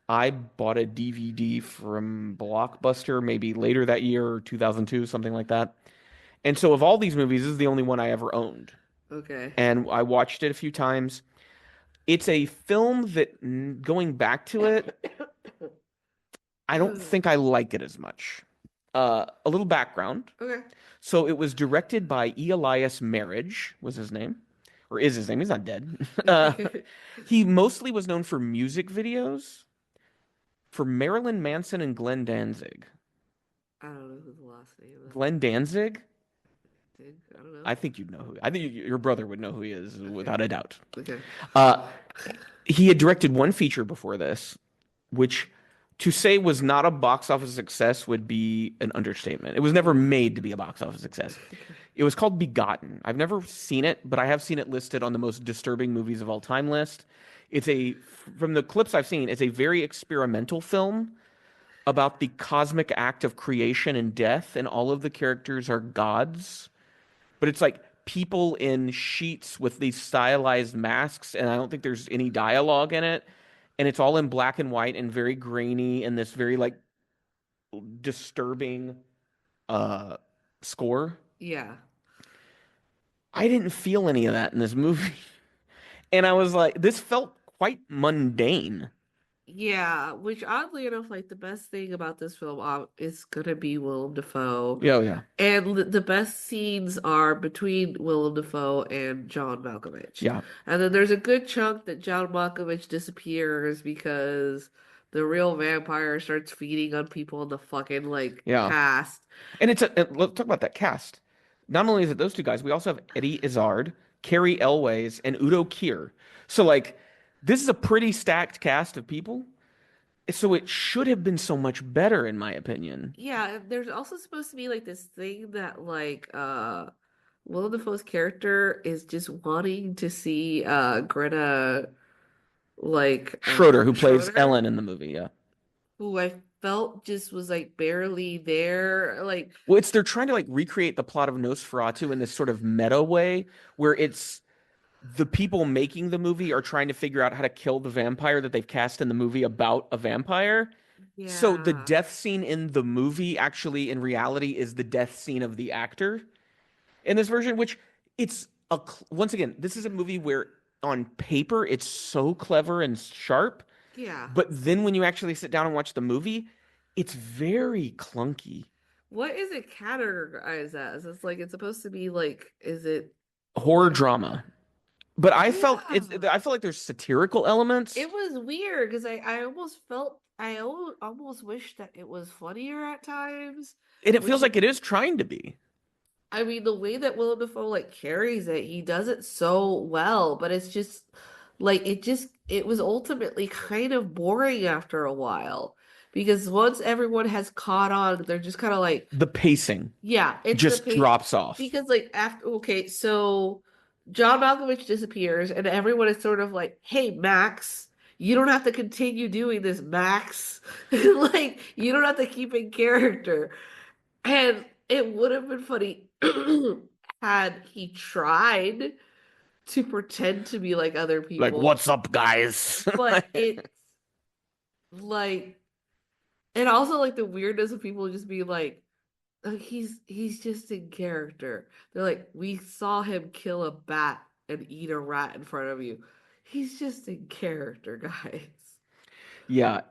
[SPEAKER 2] I bought a DVD from Blockbuster maybe later that year, or 2002, something like that. And so of all these movies, this is the only one I ever owned.
[SPEAKER 3] Okay.
[SPEAKER 2] And I watched it a few times. It's a film that, going back to it, I don't think I like it as much. A little background.
[SPEAKER 3] Okay.
[SPEAKER 2] So it was directed by Elias Marriage, was his name. Or is his name. He's not dead. He mostly was known for music videos for Marilyn Manson and Glenn Danzig.
[SPEAKER 3] I don't know who the last name is.
[SPEAKER 2] Glenn Danzig?
[SPEAKER 3] I don't know.
[SPEAKER 2] I think you'd know who. I think your brother would know who he is, without a doubt.
[SPEAKER 3] Okay.
[SPEAKER 2] He had directed one feature before this, which To say was not a box office success would be an understatement. It was never made to be a box office success.
[SPEAKER 3] Okay.
[SPEAKER 2] It was called Begotten. I've never seen it, but I have seen it listed on the most disturbing movies of all time list. It's a, from the clips I've seen, it's a very experimental film about the cosmic act of creation and death, and all of the characters are gods. But it's like people in sheets with these stylized masks, and I don't think there's any dialogue in it. And it's all in black and white and very grainy and this very like disturbing uh score.
[SPEAKER 3] Yeah.
[SPEAKER 2] I didn't feel any of that in this movie. And I was like, this felt quite mundane.
[SPEAKER 3] Yeah, which oddly enough, like the best thing about this film is gonna be Willem Dafoe.
[SPEAKER 2] Yeah, yeah.
[SPEAKER 3] And the best scenes are between Willem Dafoe and John Malkovich.
[SPEAKER 2] Yeah.
[SPEAKER 3] And then there's a good chunk that John Malkovich disappears because the real vampire starts feeding on people in the fucking like
[SPEAKER 2] Yeah.
[SPEAKER 3] cast.
[SPEAKER 2] And let's talk about that cast. Not only is it those two guys, we also have Eddie Izzard, Carrie Elways, and Udo Kier. So like this is a pretty stacked cast of people. So it should have been so much better, in my opinion.
[SPEAKER 3] Yeah, and there's also supposed to be like this thing that like Willem Dafoe's character is just wanting to see Greta like
[SPEAKER 2] Schroeder, who plays
[SPEAKER 3] Schroeder,
[SPEAKER 2] Ellen in the movie, yeah.
[SPEAKER 3] who I felt just was like barely there. Like,
[SPEAKER 2] Well, it's they're trying to like recreate the plot of Nosferatu in this sort of meta way where it's the people making the movie are trying to figure out how to kill the vampire that they've cast in the movie about a vampire. So the
[SPEAKER 3] yeah,
[SPEAKER 2] death scene in the movie actually in reality is the death scene of the actor in this version, which it's once again, this is a movie where on paper it's so clever and sharp,
[SPEAKER 3] yeah.
[SPEAKER 2] but then when you actually sit down and watch the movie, it's very clunky.
[SPEAKER 3] What is it categorized as? It's like it's supposed to be like, is it
[SPEAKER 2] Horror
[SPEAKER 3] like,
[SPEAKER 2] drama. But
[SPEAKER 3] yeah.
[SPEAKER 2] I felt like there's satirical elements.
[SPEAKER 3] It was weird because I almost felt almost wish that it was funnier at times,
[SPEAKER 2] And it feels
[SPEAKER 3] which
[SPEAKER 2] like it is trying to be.
[SPEAKER 3] I mean the way that Willem Dafoe like carries it, he does it so well, but it's just like it was ultimately kind of boring after a while because once everyone has caught on, they're just kind of like,
[SPEAKER 2] The pacing
[SPEAKER 3] yeah, it's the
[SPEAKER 2] just
[SPEAKER 3] pace
[SPEAKER 2] drops off.
[SPEAKER 3] because like after okay, so John Malkovich disappears and everyone is sort of like, "Hey, Max, you don't have to continue doing this, Max. Like you don't have to keep in character." And it would have been funny had he tried to pretend to be like other
[SPEAKER 2] Like,
[SPEAKER 3] people,
[SPEAKER 2] what's up, guys?
[SPEAKER 3] but it's like and also like the weirdness of people just being like, he's just in character. They're like, we saw him kill a bat and eat a rat in front of you. He's just in character, guys.
[SPEAKER 2] Yeah,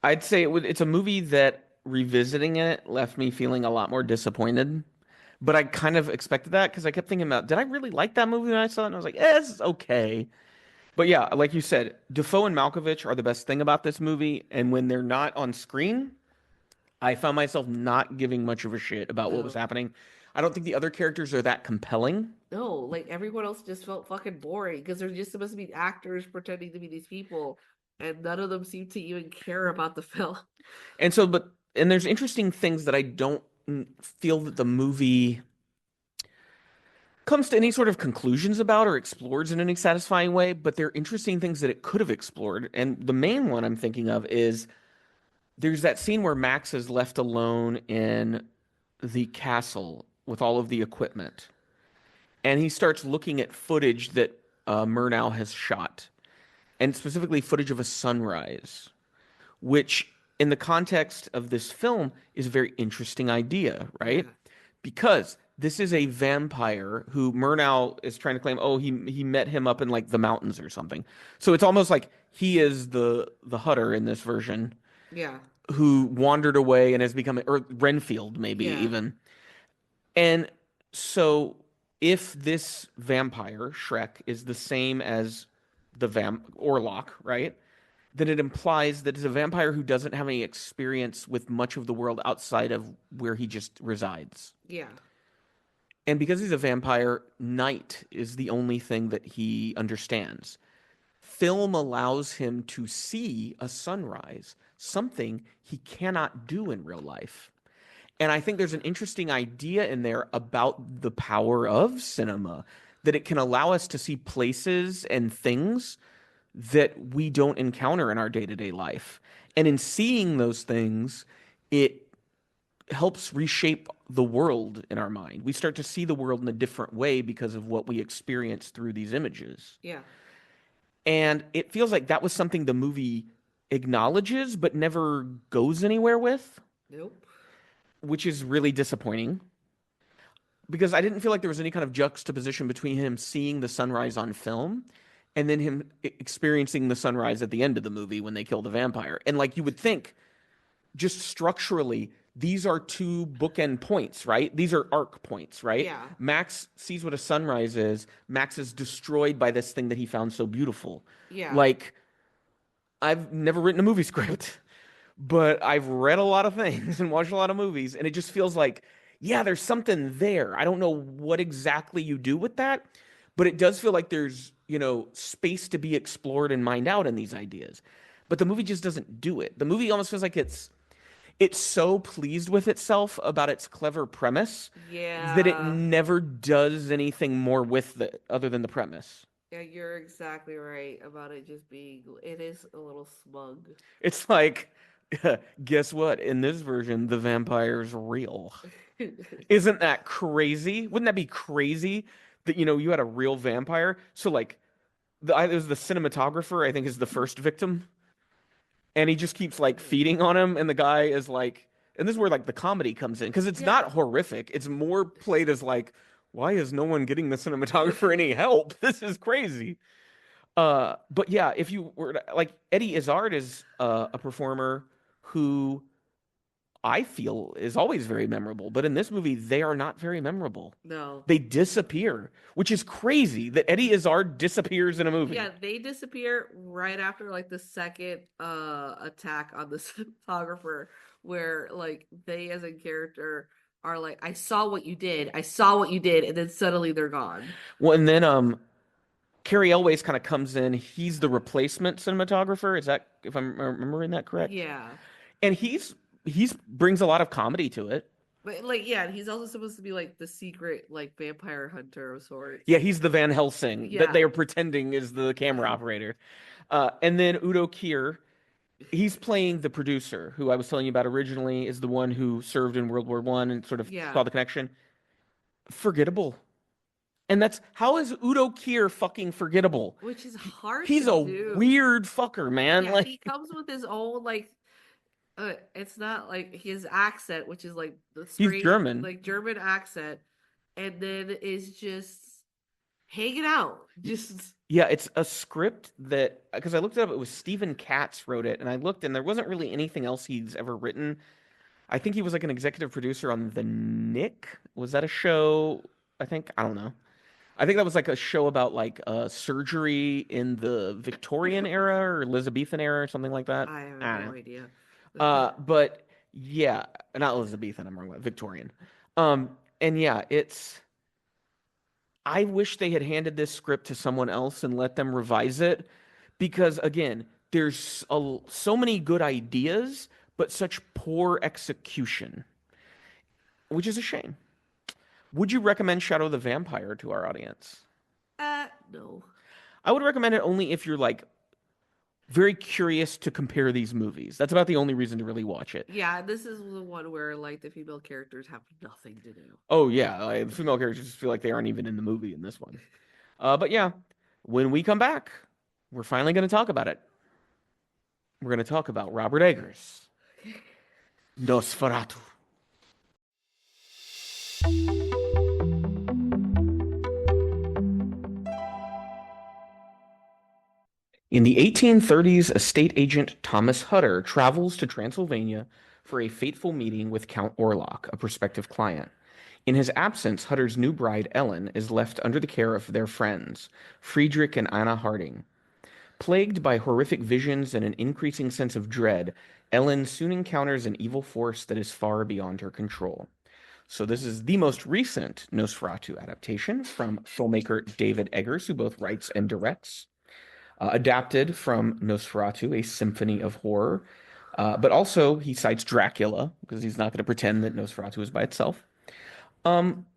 [SPEAKER 2] I'd say it's a movie that revisiting it left me feeling a lot more disappointed. But I kind of expected that because I kept thinking about, did I really like that movie when I saw it? And I was like, this is okay. But yeah, like you said, Defoe and Malkovich are the best thing about this movie. And when they're not on screen, I found myself not giving much of a shit about what was
[SPEAKER 3] No,
[SPEAKER 2] happening. I don't think the other characters are that compelling.
[SPEAKER 3] no, like everyone else just felt fucking boring because they're just supposed to be actors pretending to be these people, and none of them seem to even care about the film.
[SPEAKER 2] And so, and there's interesting things that I don't feel that the movie comes to any sort of conclusions about or explores in any satisfying way, but they're interesting things that it could have explored. And the main one I'm thinking of is there's that scene where Max is left alone in the castle with all of the equipment, and he starts looking at footage that Murnau has shot, and specifically footage of a sunrise, which in the context of this film is a very interesting idea, right?
[SPEAKER 3] Yeah,
[SPEAKER 2] Because this is a vampire who Murnau is trying to claim, oh, he met him up in like the mountains or something. So it's almost like he is the Hutter in this version
[SPEAKER 3] yeah,
[SPEAKER 2] who wandered away and has become, or Renfield maybe
[SPEAKER 3] yeah,
[SPEAKER 2] even. And so if this vampire, Shrek, is the same as the Orlok, right? Then it implies that it's a vampire who doesn't have any experience with much of the world outside of where he just resides.
[SPEAKER 3] yeah,
[SPEAKER 2] And because he's a vampire, night is the only thing that he understands. film allows him to see a sunrise, something he cannot do in real life. And I think there's an interesting idea in there about the power of cinema, that it can allow us to see places and things that we don't encounter in our day-to-day life. And in seeing those things, it helps reshape the world in our mind. We start to see the world in a different way because of what we experience through these images.
[SPEAKER 3] Yeah.
[SPEAKER 2] And it feels like that was something the movie acknowledges but never goes anywhere with,
[SPEAKER 3] Nope.
[SPEAKER 2] which is really disappointing. Because I didn't feel like there was any kind of juxtaposition between him seeing the sunrise on film and then him experiencing the sunrise at the end of the movie when they kill the vampire. And like you would think, just structurally, these are two bookend points, right? These are arc points, right?
[SPEAKER 3] Yeah.
[SPEAKER 2] Max sees what a sunrise is. Max is destroyed by this thing that he found so beautiful.
[SPEAKER 3] Yeah.
[SPEAKER 2] Like, I've never written a movie script, but I've read a lot of things and watched a lot of movies, and it just feels like, yeah, there's something there. I don't know what exactly you do with that, but it does feel like there's, space to be explored and mined out in these ideas. But the movie just doesn't do it. The movie almost feels like it's so pleased with itself about its clever premise that it
[SPEAKER 3] Yeah.
[SPEAKER 2] never does anything more with it other than the premise.
[SPEAKER 3] Yeah, you're exactly right about it just being, it is a little smug.
[SPEAKER 2] It's like, guess what? In this version, the vampire's real. Isn't that crazy? Wouldn't that be crazy that, you had a real vampire? So, like, it was the cinematographer, I think, is the first victim. And he just keeps, like, feeding on him. And the guy is like, and this is where, like, the comedy comes in. Because it's not horrific. It's more played as, like, why is no one getting the cinematographer any help? This is crazy. But yeah, if you were like, Eddie Izzard is a performer who I feel is always very memorable, but in this movie they are not very memorable.
[SPEAKER 3] No.
[SPEAKER 2] They disappear, which is crazy that Eddie Izzard disappears in a movie.
[SPEAKER 3] Yeah, they disappear right after like the second attack on the cinematographer, where like they as a character are like, I saw what you did, and then suddenly they're gone.
[SPEAKER 2] Well, and then Carrie Elways kind of comes in. He's the replacement cinematographer. Is that, if I'm remembering that correct?
[SPEAKER 3] Yeah.
[SPEAKER 2] And he's brings a lot of comedy to it.
[SPEAKER 3] But like, yeah, and he's also supposed to be like the secret like vampire hunter of sorts.
[SPEAKER 2] Yeah, he's the Van Helsing
[SPEAKER 3] Yeah.
[SPEAKER 2] that they are pretending is the camera operator. And then Udo Kier, he's playing the producer, who I was telling you about originally, is the one who served in World War I and sort of saw the connection. Forgettable. And that's, how is Udo Kier fucking forgettable?
[SPEAKER 3] Which is hard
[SPEAKER 2] He's
[SPEAKER 3] to
[SPEAKER 2] a
[SPEAKER 3] do.
[SPEAKER 2] weird fucker, man.
[SPEAKER 3] Yeah,
[SPEAKER 2] Like,
[SPEAKER 3] he comes with his own like it's not like his accent, which is like the strange,
[SPEAKER 2] he's German.
[SPEAKER 3] like German accent, and then is just hanging out. Just
[SPEAKER 2] yeah, it's a script that, because I looked it up, it was Stephen Katz wrote it, and I looked and there wasn't really anything else he's ever written. I think he was like an executive producer on The Nick. Was that a show? I don't know. I think that was like a show about like surgery in the Victorian era or Elizabethan era or something like that.
[SPEAKER 3] I have no idea.
[SPEAKER 2] But yeah, not Elizabethan, I'm wrong about Victorian. And yeah, I wish they had handed this script to someone else and let them revise it, because again, there's so many good ideas, but such poor execution, which is a shame. Would you recommend Shadow the Vampire to our audience?
[SPEAKER 3] No.
[SPEAKER 2] I would recommend it only if you're like very curious to compare these movies. That's about the only reason to really watch it.
[SPEAKER 3] Yeah, this is the one where like the female characters have nothing to do.
[SPEAKER 2] Oh yeah, the female characters just feel like they aren't even in the movie in this one. But yeah, when we come back, we're finally going to talk about it. We're going to talk about Robert Eggers' Nosferatu. In the 1830s, estate agent Thomas Hutter travels to Transylvania for a fateful meeting with Count Orlok, a prospective client. In his absence, Hutter's new bride, Ellen, is left under the care of their friends, Friedrich and Anna Harding. Plagued by horrific visions and an increasing sense of dread, Ellen soon encounters an evil force that is far beyond her control. So this is the most recent Nosferatu adaptation from filmmaker David Eggers, who both writes and directs. adapted from Nosferatu, a symphony of horror. But also he cites Dracula because he's not going to pretend that Nosferatu is by itself.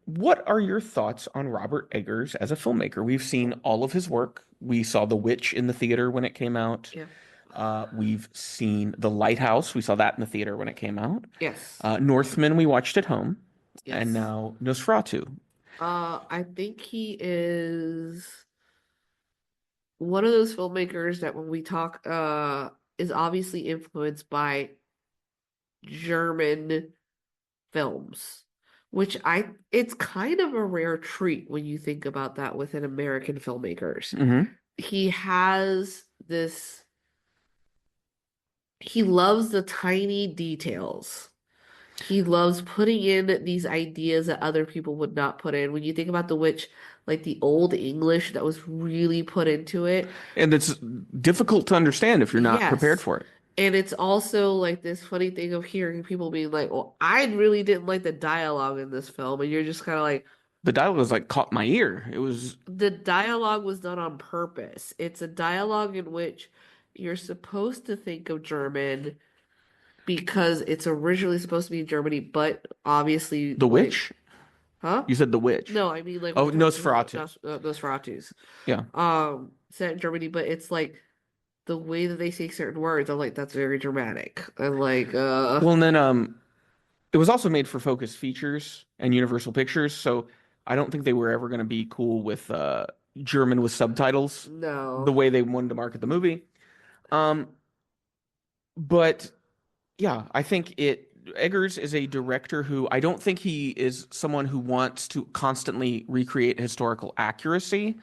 [SPEAKER 2] What are your thoughts on Robert Eggers as a filmmaker? We've seen all of his work. We saw The Witch in the theater when it came out.
[SPEAKER 3] Yeah.
[SPEAKER 2] We've seen The Lighthouse. We saw that in the theater when it came out.
[SPEAKER 3] Yes.
[SPEAKER 2] Northman we watched at home. And
[SPEAKER 3] Yes.
[SPEAKER 2] now Nosferatu.
[SPEAKER 3] I think he is one of those filmmakers that when we talk, is obviously influenced by German films, which it's kind of a rare treat when you think about that within American filmmakers.
[SPEAKER 2] Mm-hmm.
[SPEAKER 3] He has this, he loves the tiny details. He loves putting in these ideas that other people would not put in. When you think about The Witch, like the old English that was really put into it.
[SPEAKER 2] And it's difficult to understand if you're not prepared
[SPEAKER 3] Yes.
[SPEAKER 2] for it.
[SPEAKER 3] And it's also like this funny thing of hearing people being like, well, I really didn't like the dialogue in this film. And you're just kind of like,
[SPEAKER 2] The dialogue was like caught my ear. It was
[SPEAKER 3] the dialogue was done on purpose. It's a dialogue in which you're supposed to think of German because it's originally supposed to be in Germany, but obviously,
[SPEAKER 2] The
[SPEAKER 3] like,
[SPEAKER 2] Witch.
[SPEAKER 3] huh?
[SPEAKER 2] You said The Witch.
[SPEAKER 3] No, I mean like
[SPEAKER 2] Oh,
[SPEAKER 3] when you're talking
[SPEAKER 2] Nosferatu.
[SPEAKER 3] Nosferatus.
[SPEAKER 2] Yeah.
[SPEAKER 3] Set in Germany, but it's like the way that they say certain words, I'm like, that's very dramatic. And like,
[SPEAKER 2] Well, and then it was also made for Focus Features and Universal Pictures, so I don't think they were ever going to be cool with German with subtitles the
[SPEAKER 3] no.
[SPEAKER 2] way they wanted to market the movie. Um, but yeah, I think Eggers is a director who I don't think he is someone who wants to constantly recreate historical accuracy,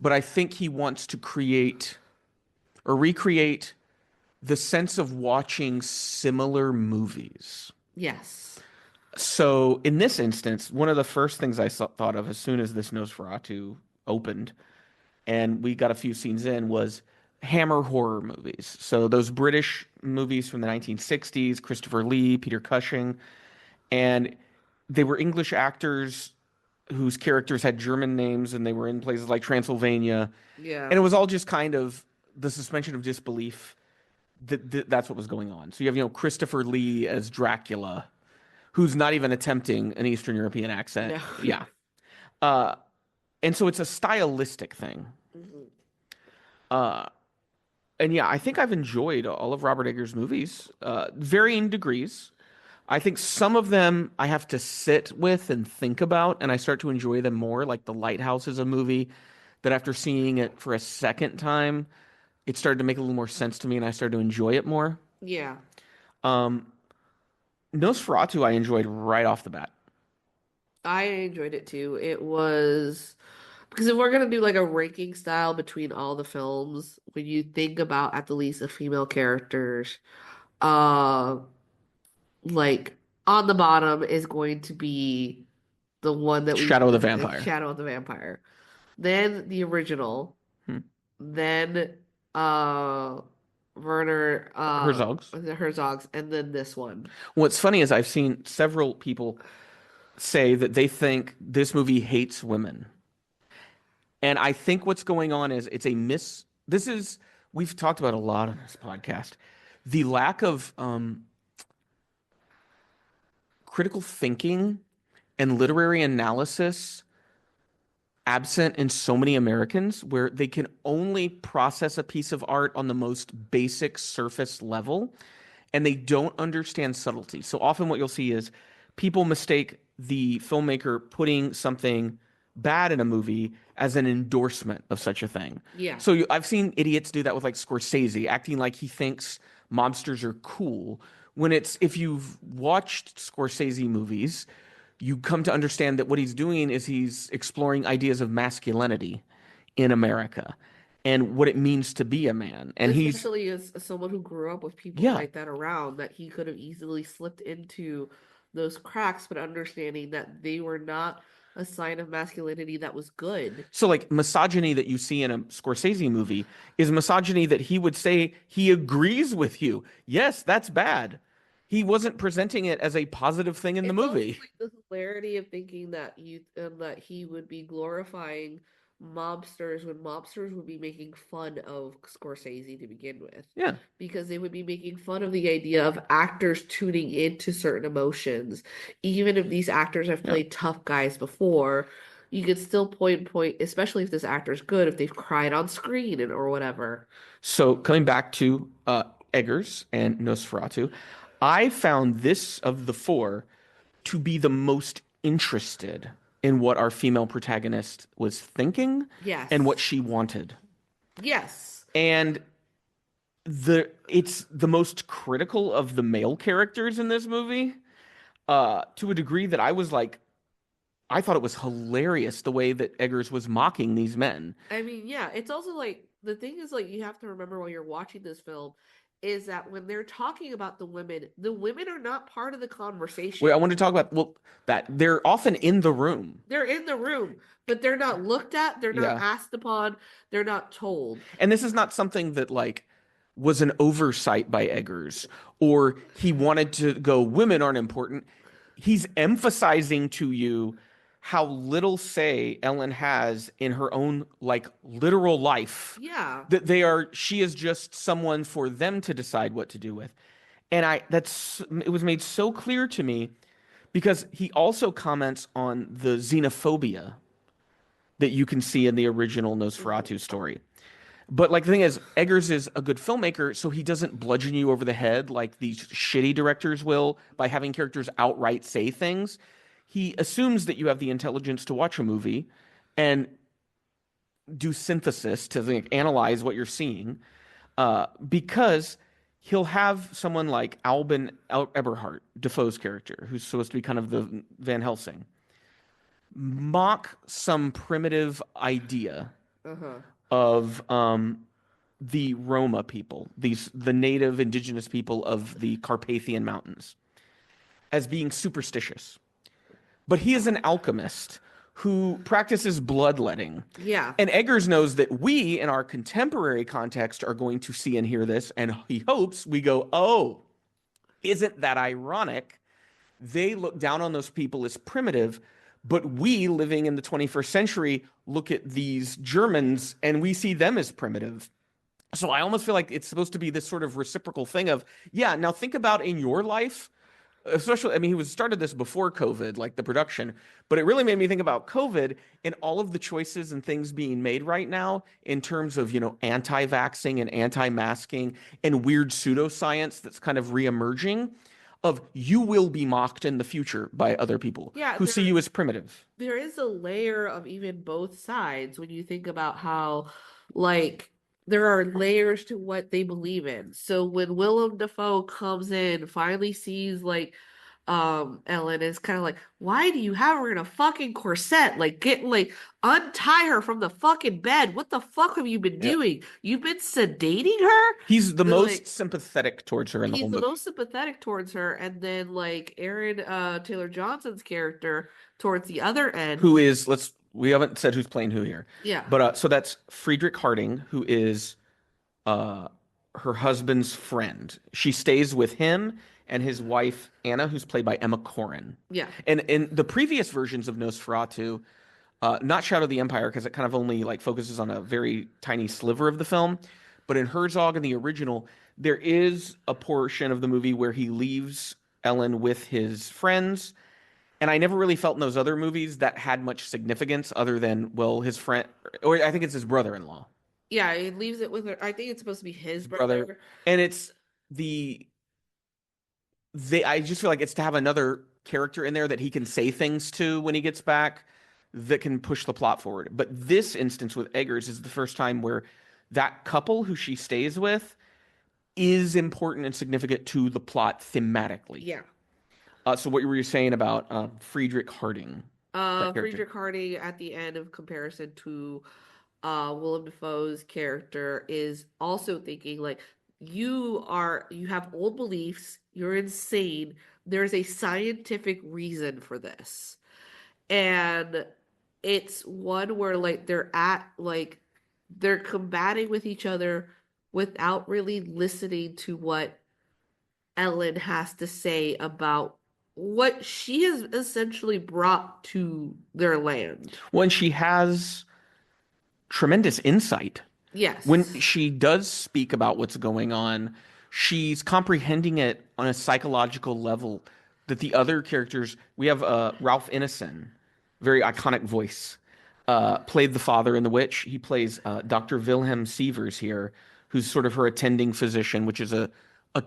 [SPEAKER 2] but I think he wants to create or recreate the sense of watching similar movies.
[SPEAKER 3] Yes.
[SPEAKER 2] So in this instance, one of the first things I thought of as soon as this Nosferatu opened, and we got a few scenes in, was Hammer horror movies. So those British movies from the 1960s, Christopher Lee, Peter Cushing, and they were English actors whose characters had German names, and they were in places like Transylvania,
[SPEAKER 3] Yeah.
[SPEAKER 2] and it was all just kind of the suspension of disbelief that's what was going on. So you have, Christopher Lee as Dracula, who's not even attempting an Eastern European accent.
[SPEAKER 3] No.
[SPEAKER 2] Yeah. Uh, and so it's a stylistic thing.
[SPEAKER 3] Mhm.
[SPEAKER 2] Uh, and yeah, I think I've enjoyed all of Robert Eggers' movies, varying degrees. I think some of them I have to sit with and think about, and I start to enjoy them more. Like The Lighthouse is a movie that after seeing it for a second time, it started to make a little more sense to me, and I started to enjoy it more.
[SPEAKER 3] Yeah.
[SPEAKER 2] Um, Nosferatu, I enjoyed right off the bat.
[SPEAKER 3] I enjoyed it too. It was because if we're gonna do like a ranking style between all the films, when you think about at the least the female characters, uh like on the bottom is going to be the one that we
[SPEAKER 2] Shadow of the Vampire.
[SPEAKER 3] Shadow of the Vampire. Then the original.
[SPEAKER 2] Hmm.
[SPEAKER 3] Then Werner Herzog's, and then this one.
[SPEAKER 2] What's funny is I've seen several people say that they think this movie hates women. And I think what's going on is it's a we've talked about a lot on this podcast. The lack of critical thinking and literary analysis absent in so many Americans, where they can only process a piece of art on the most basic surface level and they don't understand subtlety. So often what you'll see is people mistake the filmmaker putting something bad in a movie as an endorsement of such a thing.
[SPEAKER 3] Yeah.
[SPEAKER 2] So I've seen idiots do that with like Scorsese, acting like he thinks mobsters are cool. When if you've watched Scorsese movies, you come to understand that what he's doing is he's exploring ideas of masculinity in America and what it means to be a man. And
[SPEAKER 3] especially as someone who grew up with people
[SPEAKER 2] Yeah.
[SPEAKER 3] like that around, that he could have easily slipped into those cracks, but understanding that they were not a sign of masculinity that was good.
[SPEAKER 2] So like misogyny that you see in a Scorsese movie is misogyny that he would say he agrees with you. Yes, that's bad. He wasn't presenting it as a positive thing in the movie.
[SPEAKER 3] Like the hilarity of thinking that that he would be glorifying mobsters when mobsters would be making fun of Scorsese to begin with.
[SPEAKER 2] Yeah.
[SPEAKER 3] Because they would be making fun of the idea of actors tuning into certain emotions. Even if these actors have
[SPEAKER 2] Yeah.
[SPEAKER 3] played tough guys before, you could still point, especially if this actor's good, if they've cried on screen or whatever.
[SPEAKER 2] So coming back to Eggers and Nosferatu, I found this of the four to be the most interested in what our female protagonist was thinking and what
[SPEAKER 3] Yes.
[SPEAKER 2] she wanted.
[SPEAKER 3] Yes.
[SPEAKER 2] And it's the most critical of the male characters in this movie, to a degree that I was like, I thought it was hilarious the way that Eggers was mocking these men.
[SPEAKER 3] I mean, yeah, it's also like the thing is like you have to remember while you're watching this film is that when they're talking about the women are not part of the
[SPEAKER 2] Wait, I
[SPEAKER 3] conversation.
[SPEAKER 2] want to talk about, well, that they're often in the room.
[SPEAKER 3] They're in the room, but they're not looked at, they're not
[SPEAKER 2] Yeah.
[SPEAKER 3] asked upon, they're not told.
[SPEAKER 2] And this is not something that like was an oversight by Eggers or he wanted to go, women aren't important. He's emphasizing to you how little say Ellen has in her own like literal life.
[SPEAKER 3] Yeah.
[SPEAKER 2] That she is just someone for them to decide what to do with. And it was made so clear to me because he also comments on the xenophobia that you can see in the original
[SPEAKER 3] Mhm.
[SPEAKER 2] Nosferatu story. But like the thing is, Eggers is a good filmmaker, so he doesn't bludgeon you over the head like these shitty directors will by having characters outright say things. He assumes that you have the intelligence to watch a movie and do synthesis to like, analyze what you're seeing, because he'll have someone like Albin Eberhard, Defoe's character, who's supposed to be kind of the Van Helsing, mock some primitive idea
[SPEAKER 3] Uh-huh.
[SPEAKER 2] of the Roma people, the native indigenous people of the Carpathian Mountains, as being superstitious. But he is an alchemist who practices bloodletting.
[SPEAKER 3] Yeah.
[SPEAKER 2] And Eggers knows that we, in our contemporary context, are going to see and hear this, and he hopes we go, oh, isn't that ironic? They look down on those people as primitive, but we, living in the 21st century, look at these Germans and we see them as primitive. So I almost feel like it's supposed to be this sort of reciprocal thing of, yeah, now think about in your life, especially, I mean, started this before COVID, like the production, but it really made me think about COVID and all of the choices and things being made right now in terms of, anti-vaxxing and anti-masking and weird pseudoscience that's kind of reemerging of you will be mocked in the future by other people
[SPEAKER 3] Yeah,
[SPEAKER 2] who see you as primitive.
[SPEAKER 3] there is a layer of even both sides when you think about how, like, there are layers to what they believe in. So when Willem Dafoe comes in, finally sees like Ellen is kind of like, why do you have her in a fucking corset? Like get like untie her from the fucking bed. What the fuck have you been
[SPEAKER 2] Yeah.
[SPEAKER 3] doing? You've been sedating her?
[SPEAKER 2] He's the
[SPEAKER 3] They're
[SPEAKER 2] most
[SPEAKER 3] like
[SPEAKER 2] sympathetic towards her in the
[SPEAKER 3] he's
[SPEAKER 2] whole
[SPEAKER 3] the
[SPEAKER 2] movie.
[SPEAKER 3] most sympathetic towards her, and then like Aaron Taylor Johnson's character towards the other end.
[SPEAKER 2] Who is, we haven't said who's playing who here,
[SPEAKER 3] Yeah.
[SPEAKER 2] but so that's Friedrich Harding, who is uh, her husband's friend. She stays with him and his wife Anna, who's played by Emma Corrin.
[SPEAKER 3] Yeah.
[SPEAKER 2] And in the previous versions of Nosferatu, not Shadow of the Empire, because it kind of only like focuses on a very tiny sliver of the film, but in Herzog and the original, there is a portion of the movie where he leaves Ellen with his friends. And I never really felt in those other movies that had much significance other than, well, his friend, or I think it's his brother-in-law.
[SPEAKER 3] Yeah, he leaves it with her. I think it's supposed to be his
[SPEAKER 2] Brother.
[SPEAKER 3] brother.
[SPEAKER 2] And it's the I just feel like it's to have another character in there that he can say things to when he gets back that can push the plot forward. But this instance with Eggers is the first time where that couple who she stays with is important and significant to the plot thematically.
[SPEAKER 3] Yeah.
[SPEAKER 2] So what were you saying about Friedrich Harding? That character.
[SPEAKER 3] Friedrich Harding at the end of comparison to Willem Dafoe's character is also thinking like you have old beliefs, you're insane. There's a scientific reason for this. And it's one where like they're combating with each other without really listening to what Ellen has to say about what she has essentially brought to their land.
[SPEAKER 2] When she has tremendous insight. When
[SPEAKER 3] Yes.
[SPEAKER 2] she does speak about what's going on, she's comprehending it on a psychological level that the other characters, we have Ralph Ineson, very iconic voice, played the father in The Witch. He plays Dr. Wilhelm Sievers here, who's sort of her attending physician, which is a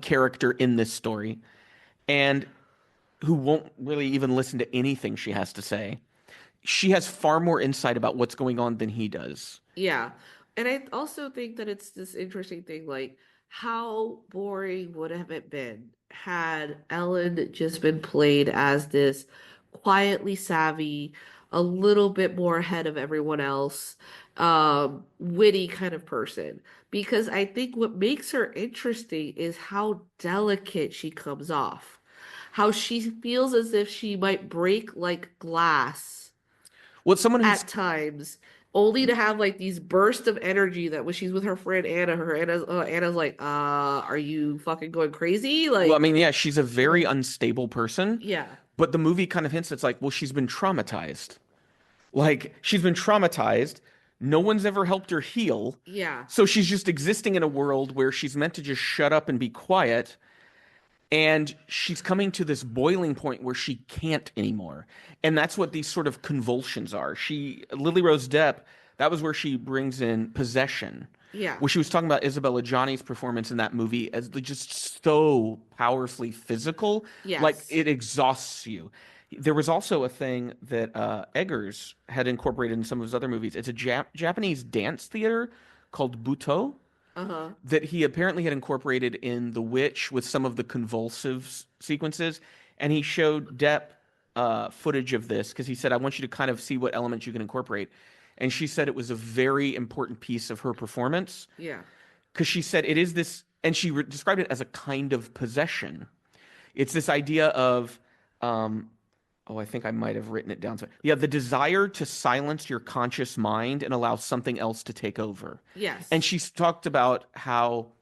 [SPEAKER 2] character in this story, and who won't really even listen to anything she has to say. She has far more insight about what's going on than he does.
[SPEAKER 3] Yeah. And I also think that it's this interesting thing, like, how boring would have it been had Ellen just been played as this quietly savvy, a little bit more ahead of everyone else, witty kind of person. Because I think what makes her interesting is how delicate she comes off, how she feels as if she might break like glass
[SPEAKER 2] Well, someone who's
[SPEAKER 3] at times, only to have like these bursts of energy that when she's with her friend Anna, Anna's like, are you fucking going crazy?
[SPEAKER 2] well, I
[SPEAKER 3] Like,
[SPEAKER 2] mean, yeah, she's a very
[SPEAKER 3] like,
[SPEAKER 2] unstable person,
[SPEAKER 3] yeah,
[SPEAKER 2] but the movie kind of hints it's like, well, she's been traumatized. Like, she's been traumatized. No one's ever helped her heal.
[SPEAKER 3] yeah,
[SPEAKER 2] So she's just existing in a world where she's meant to just shut up and be quiet. And she's coming to this boiling point where she can't anymore. And that's what these sort of convulsions are. Lily Rose Depp, that was where she brings in possession,
[SPEAKER 3] yeah,
[SPEAKER 2] where she was talking about Isabella Johnny's performance in that movie as just so powerfully physical, like
[SPEAKER 3] yes,
[SPEAKER 2] it exhausts you. There was also a thing that Eggers had incorporated in some of his other movies. It's a Japanese dance theater called Buto
[SPEAKER 3] uh-huh,
[SPEAKER 2] that he apparently had incorporated in The Witch with some of the convulsive sequences. And he showed Depp footage of this because he said, I want you to kind of see what elements you can incorporate. And she said it was a very important piece of her performance
[SPEAKER 3] yeah,
[SPEAKER 2] because she said it is this, and she described it as a kind of possession. It's this idea of, oh, I think I might have written it down. So, yeah, the desire to silence your conscious mind and allow something else to take over. And
[SPEAKER 3] yes,
[SPEAKER 2] she's talked about how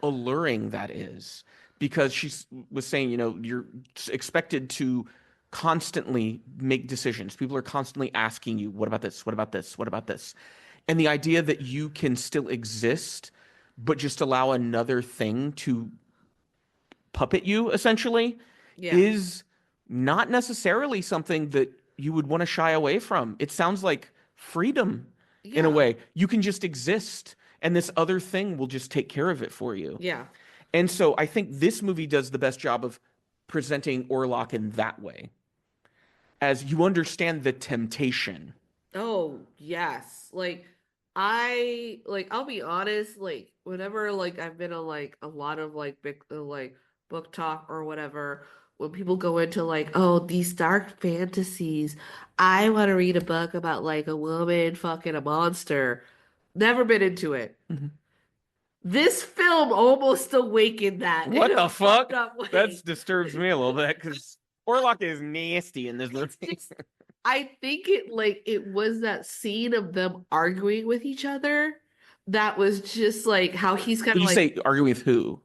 [SPEAKER 2] alluring that is because she was saying, you're expected to constantly make decisions. People are constantly asking you, what about this? What about this? What about this? And the idea that you can still exist, but just allow another thing to puppet you, essentially,
[SPEAKER 3] yeah,
[SPEAKER 2] is not necessarily something that you would want to shy away from. It sounds like freedom in a
[SPEAKER 3] yeah,
[SPEAKER 2] way. You can just exist, and this other thing will just take care of it for you.
[SPEAKER 3] yeah.
[SPEAKER 2] And so I think this movie does the best job of presenting Orlok in that way, as you understand the temptation.
[SPEAKER 3] Oh, yes. I'll be honest, like whenever like I've been on like a lot of like big like book talk or whatever, when people go into like, oh, these dark fantasies, I want to read a book about like a woman fucking a monster. Never been into it.
[SPEAKER 2] Mhm.
[SPEAKER 3] This film almost awakened that in
[SPEAKER 2] What
[SPEAKER 3] a
[SPEAKER 2] the
[SPEAKER 3] fucked
[SPEAKER 2] fuck?
[SPEAKER 3] up
[SPEAKER 2] That
[SPEAKER 3] way.
[SPEAKER 2] disturbs me a little bit because Orlok is nasty in this
[SPEAKER 3] It's
[SPEAKER 2] movie.
[SPEAKER 3] just I think it was that scene of them arguing with each other that was just like how he's kind
[SPEAKER 2] Would
[SPEAKER 3] of
[SPEAKER 2] you
[SPEAKER 3] like
[SPEAKER 2] say arguing with who?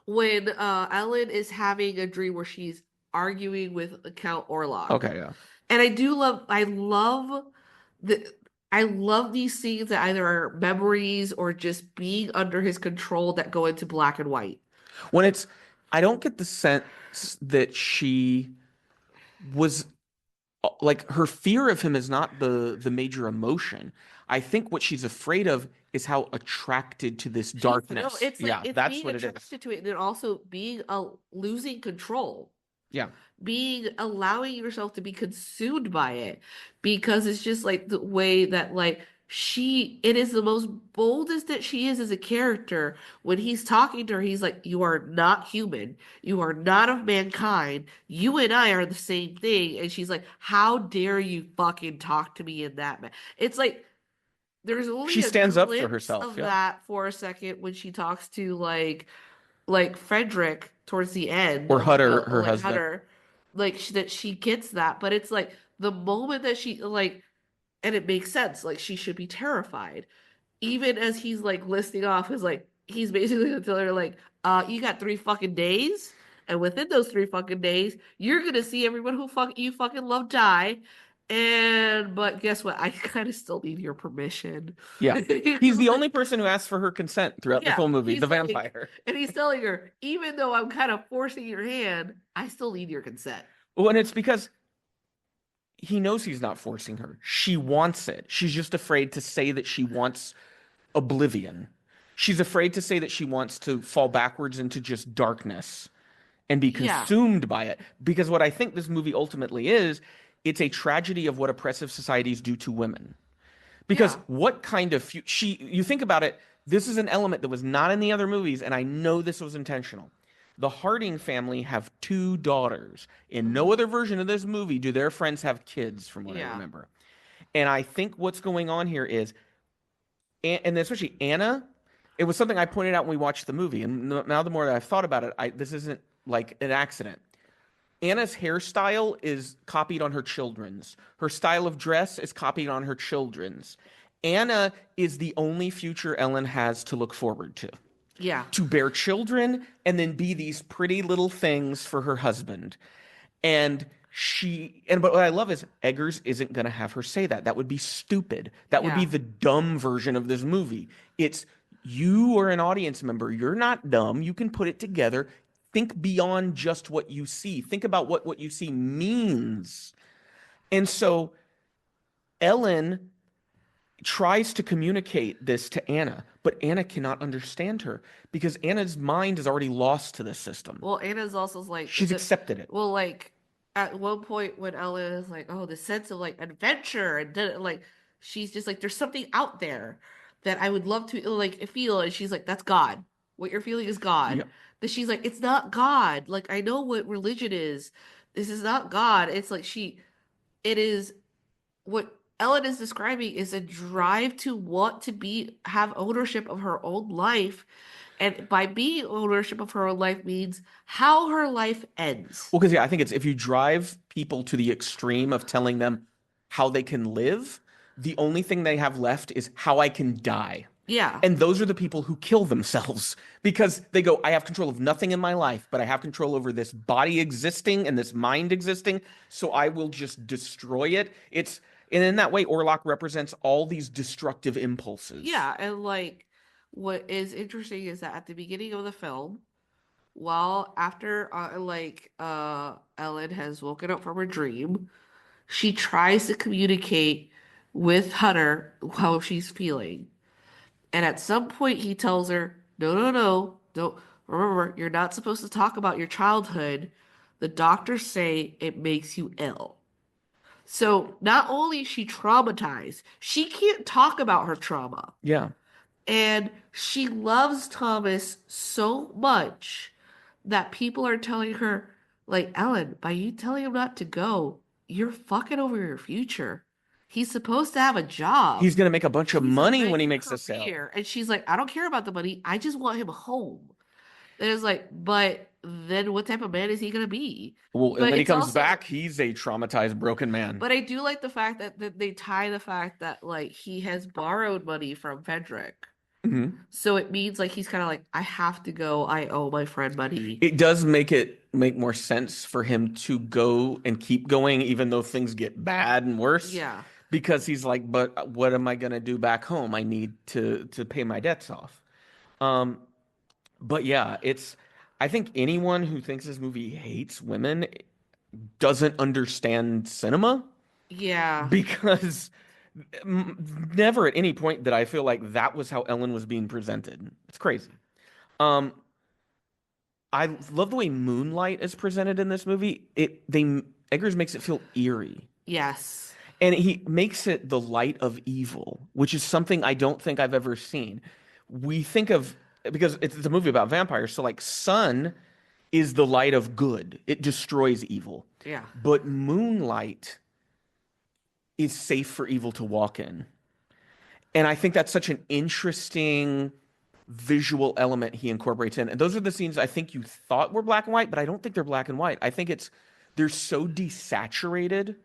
[SPEAKER 3] when Ellen is having a dream where she's arguing with Count Orlok.
[SPEAKER 2] Okay, yeah.
[SPEAKER 3] And the I love these scenes that either are memories or just being under his control that go into black and white.
[SPEAKER 2] When it's, I don't get the sense that she was like her fear of him is not the major emotion. I think what she's afraid of is how attracted to this
[SPEAKER 3] No,
[SPEAKER 2] darkness.
[SPEAKER 3] it's like
[SPEAKER 2] Yeah,
[SPEAKER 3] it's
[SPEAKER 2] that's
[SPEAKER 3] being
[SPEAKER 2] what it is.
[SPEAKER 3] attracted to it and then also being losing control.
[SPEAKER 2] Yeah.
[SPEAKER 3] Being allowing yourself to be consumed by it because it's just like the way that like it is the most boldest that she is as a character when he's talking to her he's like you are not human, you are not of mankind, you and I are the same thing, and she's like how dare you fucking talk to me in that man. It's like there's
[SPEAKER 2] She
[SPEAKER 3] only a
[SPEAKER 2] stands up for
[SPEAKER 3] glimpse
[SPEAKER 2] herself.
[SPEAKER 3] of
[SPEAKER 2] Yeah.
[SPEAKER 3] that for a second when she talks to like Frederick towards the end
[SPEAKER 2] Or
[SPEAKER 3] of
[SPEAKER 2] Hutter, her
[SPEAKER 3] like
[SPEAKER 2] husband.
[SPEAKER 3] Hutter, like that she gets that, but it's like the moment that she like, and it makes sense. Like she should be terrified, even as he's like listing off his like he's basically gonna tell her like, you got 3 fucking days, and within those 3 fucking days, you're gonna see everyone who fuck you fucking love die, But guess what? I kind of still need your permission.
[SPEAKER 2] Yeah. He's the only person who asks for her consent throughout the
[SPEAKER 3] Yeah,
[SPEAKER 2] full movie,
[SPEAKER 3] he's
[SPEAKER 2] the
[SPEAKER 3] like,
[SPEAKER 2] vampire.
[SPEAKER 3] and he's telling her, even though I'm kind of forcing your hand, I still need your consent.
[SPEAKER 2] Well, and it's because he knows he's not forcing her. She wants it. She's just afraid to say that she wants oblivion. She's afraid to say that she wants to fall backwards into just darkness and be
[SPEAKER 3] Yeah,
[SPEAKER 2] consumed by it. Because what I think this movie ultimately is, it's a tragedy of what oppressive societies do to women. Because
[SPEAKER 3] yeah,
[SPEAKER 2] what kind of you think about it, this is an element that was not in the other movies, and I know this was intentional. The Harding family have two daughters. In no
[SPEAKER 3] mhm,
[SPEAKER 2] other version of this movie do their friends have kids, from what I
[SPEAKER 3] yeah,
[SPEAKER 2] remember. And I think what's going on here is, and especially Anna, it was something I pointed out when we watched the movie. And now the more that I've thought about it, this isn't like an accident. Anna's hairstyle is copied on her children's. Her style of dress is copied on her children's. Anna is the only future Ellen has to look forward
[SPEAKER 3] yeah,
[SPEAKER 2] to bear children and then be these pretty little things for her husband. And but what I love is Eggers isn't going to have her say that. That would be stupid. That would be
[SPEAKER 3] yeah,
[SPEAKER 2] the dumb version of this movie. It's you are an audience member. You're not dumb. You can put it together. Think beyond just what you see. Think about what you see means. And so Ellen tries to communicate this to Anna, but Anna cannot understand her because Anna's mind is already lost to this system.
[SPEAKER 3] Well, Anna's also like
[SPEAKER 2] She's accepted it.
[SPEAKER 3] well, like at one point when Ellen is like, oh, the sense of like adventure and like she's just like, there's something out there that I would love to like feel, and she's like, that's God. What you're feeling is God.
[SPEAKER 2] Yeah.
[SPEAKER 3] That she's like, it's not God. Like I know what religion is. This is not God. It's like it is what Ellen is describing is a drive to want to have ownership of her own life. And by being ownership of her own life means how her life ends.
[SPEAKER 2] Well, because yeah, I think it's if you drive people to the extreme of telling them how they can live, the only thing they have left is how I can die.
[SPEAKER 3] Yeah.
[SPEAKER 2] And those are the people who kill themselves because they go, I have control of nothing in my life, but I have control over this body existing and this mind existing. So I will just destroy it. And in that way, Orlok represents all these destructive impulses.
[SPEAKER 3] Yeah. And like what is interesting is that at the beginning of the film, while after Ellen has woken up from her dream, she tries to communicate with Hunter how she's feeling. And at some point, he tells her, no, no, no, don't. Remember, you're not supposed to talk about your childhood. The doctors say it makes you ill. So not only is she traumatized, she can't talk about her trauma.
[SPEAKER 2] Yeah.
[SPEAKER 3] And she loves Thomas so much that people are telling her, like, Ellen, by you telling him not to go, you're fucking over your future. He's supposed to have a job.
[SPEAKER 2] He's going to make a bunch of
[SPEAKER 3] He's
[SPEAKER 2] money when he
[SPEAKER 3] making a
[SPEAKER 2] makes a sale.
[SPEAKER 3] career. And she's like, I don't care about the money. I just want him home. And it's like, but then what type of man is he going to be?
[SPEAKER 2] Well, and
[SPEAKER 3] But
[SPEAKER 2] when he
[SPEAKER 3] it's
[SPEAKER 2] comes
[SPEAKER 3] also,
[SPEAKER 2] back, he's a traumatized, broken man.
[SPEAKER 3] but I do like the fact that they tie the fact that like he has borrowed money from Frederick.
[SPEAKER 2] Mhm.
[SPEAKER 3] So it means like he's kind of like, I have to go. I owe my friend money.
[SPEAKER 2] It does make more sense for him to go and keep going, even though things get bad and worse.
[SPEAKER 3] Yeah.
[SPEAKER 2] Because he's like, but what am I gonna do back home? I need to pay my debts off. Um, but yeah, I think anyone who thinks this movie hates women doesn't understand cinema
[SPEAKER 3] Yeah.
[SPEAKER 2] because never at any point did I feel like that was how Ellen was being presented. It's crazy. Um, I love the way moonlight is presented in this movie. Eggers makes it feel eerie.
[SPEAKER 3] Yes.
[SPEAKER 2] And he makes it the light of evil, which is something I don't think I've ever seen. We think of because it's a movie about vampires, so like sun is the light of good. It destroys evil.
[SPEAKER 3] Yeah.
[SPEAKER 2] But moonlight is safe for evil to walk in. And I think that's such an interesting visual element he incorporates in. And those are the scenes I think you thought were black and white, but I don't think they're black and white. I think they're so desaturated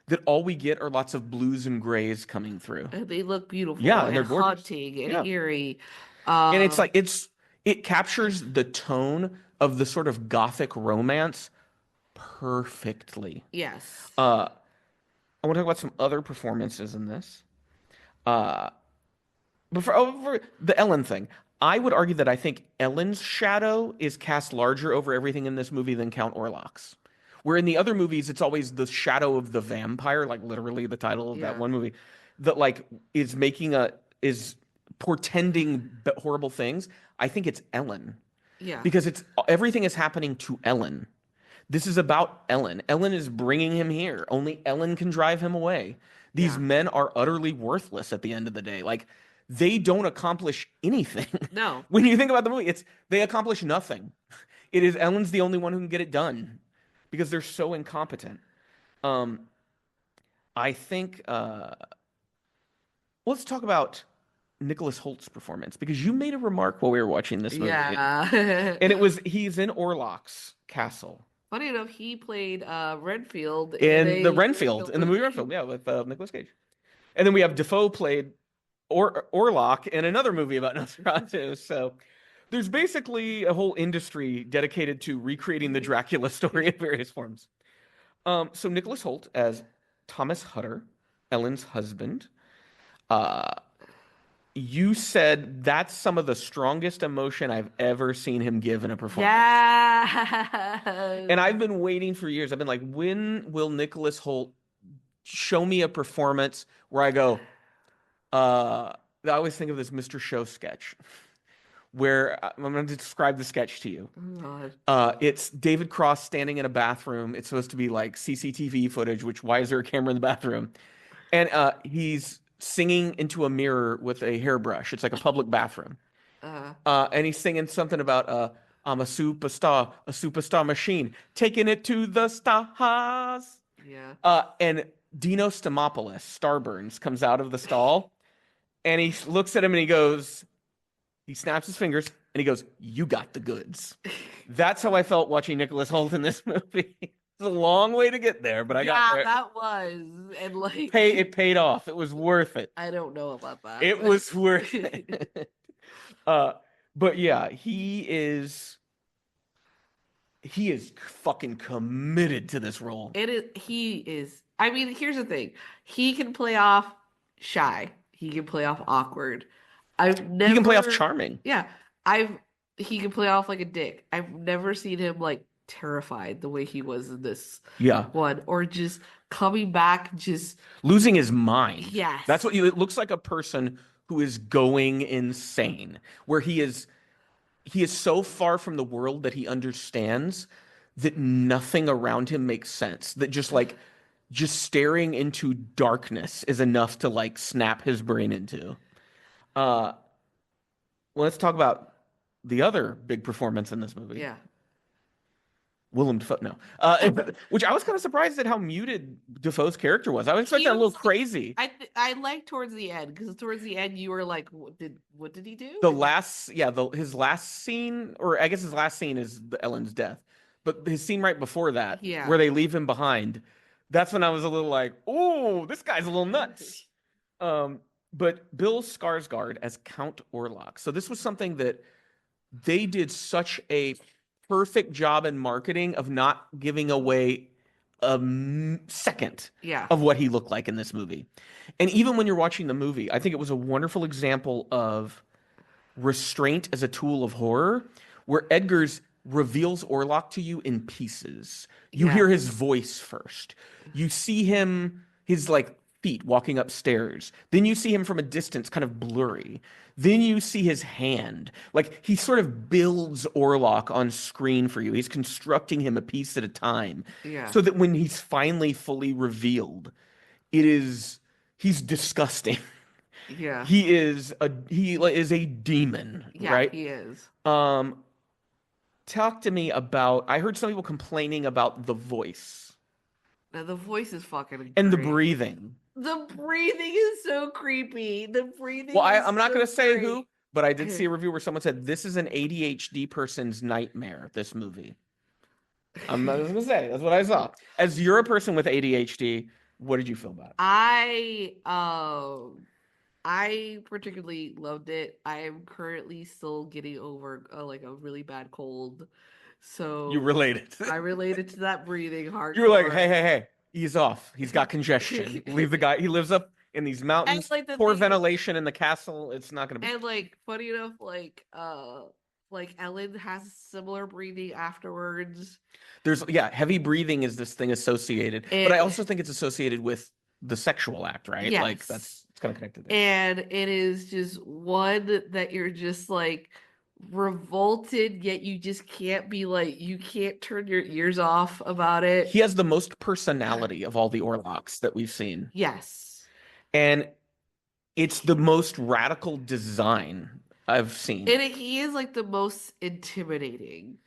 [SPEAKER 2] that all we get are lots of blues and grays coming through.
[SPEAKER 3] And they look beautiful.
[SPEAKER 2] Yeah, and they're gorgeous.
[SPEAKER 3] Haunting and
[SPEAKER 2] Yeah.
[SPEAKER 3] eerie.
[SPEAKER 2] And it's like it captures the tone of the sort of gothic romance perfectly.
[SPEAKER 3] Yes.
[SPEAKER 2] Oh I want to talk about some other performances in this. Uh, but for the Ellen thing, I would argue that I think Ellen's shadow is cast larger over everything in this movie than Count Orlok's. Where in the other movies, it's always the shadow of the vampire, like literally the title of that
[SPEAKER 3] Yeah.
[SPEAKER 2] one movie, that like is portending horrible things. I think it's Ellen
[SPEAKER 3] Yeah.
[SPEAKER 2] because it's everything is happening to Ellen. This is about Ellen. Ellen is bringing him here. Only Ellen can drive him away. These
[SPEAKER 3] Yeah.
[SPEAKER 2] men are utterly worthless at the end of the day. Like they don't accomplish anything.
[SPEAKER 3] No.
[SPEAKER 2] When you think about the movie, they accomplish nothing. It is Ellen's the only one who can get it done because they're so incompetent. Um, I think let's talk about Nicholas Holt's performance because you made a remark while we were watching this movie.
[SPEAKER 3] Yeah.
[SPEAKER 2] And he's in Orlok's castle.
[SPEAKER 3] Funny enough, he played Renfield
[SPEAKER 2] In the Renfield, in the movie Renfield, yeah, with Nicolas Cage. And then we have Defoe played Orlok in another movie about Nosferatu. So there's basically a whole industry dedicated to recreating the Dracula story in various forms. So Nicholas Hoult as Thomas Hutter, Ellen's husband. You said that's some of the strongest emotion I've ever seen him give in a performance.
[SPEAKER 3] Yeah.
[SPEAKER 2] And I've been waiting for years. I've been like, when will Nicholas Hoult show me a performance where I go, I always think of this Mr. Show sketch where I'm going to describe the sketch to you.
[SPEAKER 3] Oh, God.
[SPEAKER 2] It's David Cross standing in a bathroom. It's supposed to be like CCTV footage, which why is there a camera in the bathroom? And he's singing into a mirror with a hairbrush. It's like a public bathroom. And he's singing something about I'm a superstar machine, taking it to the stars.
[SPEAKER 3] Yeah.
[SPEAKER 2] And Dino Stamopoulos, Starburns, comes out of the stall, and he looks at him and he snaps his fingers, and he goes, "You got the goods." That's how I felt watching Nicholas Hoult in this movie. It's a long way to get there, but I got there.
[SPEAKER 3] Yeah, that was. And like
[SPEAKER 2] It paid off. It was worth it.
[SPEAKER 3] I don't know about that.
[SPEAKER 2] It was worth it. But yeah, he is fucking committed to this role.
[SPEAKER 3] He is. I mean, here's the thing. He can play off shy. He can play off awkward.
[SPEAKER 2] He can play off charming.
[SPEAKER 3] Yeah. He can play off like a dick. I've never seen him like terrified the way he was in this one, or just coming back, just
[SPEAKER 2] losing his mind.
[SPEAKER 3] Yes.
[SPEAKER 2] That's what it looks like, a person who is going insane, where he is so far from the world that he understands that nothing around him makes sense, that just staring into darkness is enough to like snap his brain into. Well, let's talk about the other big performance in this movie.
[SPEAKER 3] Yeah.
[SPEAKER 2] Willem Dafoe, no. Which I was kind of surprised at how muted Dafoe's character was. I was expecting a little crazy.
[SPEAKER 3] I liked towards the end, because towards the end you were like, what did he do?
[SPEAKER 2] His last scene, or I guess his last scene is Ellen's death, but his scene right before that, where they leave him behind, that's when I was a little like, oh, this guy's a little nuts. But Bill Skarsgård as Count Orlok. So this was something that they did such a perfect job in marketing of not giving away a second of what he looked like in this movie. And even when you're watching the movie, I think it was a wonderful example of restraint as a tool of horror, where Edgars reveals Orlok to you in pieces. You hear his voice first. You see his like feet walking upstairs. Then you see him from a distance, kind of blurry. Then you see his hand. Like, he sort of builds Orlok on screen for you. He's constructing him a piece at a time.
[SPEAKER 3] Yeah.
[SPEAKER 2] So that when he's finally fully revealed, he's disgusting.
[SPEAKER 3] Yeah.
[SPEAKER 2] He is a demon, right?
[SPEAKER 3] He is.
[SPEAKER 2] Talk to me about, I heard some people complaining about the voice.
[SPEAKER 3] Now, the voice is fucking great.
[SPEAKER 2] And the breathing.
[SPEAKER 3] The breathing is so creepy. The breathing.
[SPEAKER 2] Well, I'm not going to say who, but I did see a review where someone said this is an ADHD person's nightmare, this movie. I'm not going to say. That's what I saw. As you're a person with ADHD, what did you feel about it?
[SPEAKER 3] I particularly loved it. I am currently still getting over like a really bad cold. So
[SPEAKER 2] you related.
[SPEAKER 3] I related to that breathing hardcore.
[SPEAKER 2] You were like, hey. He's off. He's got congestion. Leave the guy. He lives up in these
[SPEAKER 3] And
[SPEAKER 2] mountains.
[SPEAKER 3] like the
[SPEAKER 2] Poor
[SPEAKER 3] thing is,
[SPEAKER 2] ventilation in the castle. It's not going to be.
[SPEAKER 3] and like funny enough, like Ellen has similar breathing afterwards.
[SPEAKER 2] There's yeah, heavy breathing is this thing associated, but I
[SPEAKER 3] And
[SPEAKER 2] also think it's associated with the sexual act, right? Like
[SPEAKER 3] yes.
[SPEAKER 2] that's it's kind of connected there.
[SPEAKER 3] And it is just one that you're just like revolted, yet you just can't be like, you can't turn your ears off about it.
[SPEAKER 2] He has the most personality of all the Orlocks that we've seen,
[SPEAKER 3] Yes.
[SPEAKER 2] and it's the most radical design I've seen.
[SPEAKER 3] And he is like the most intimidating.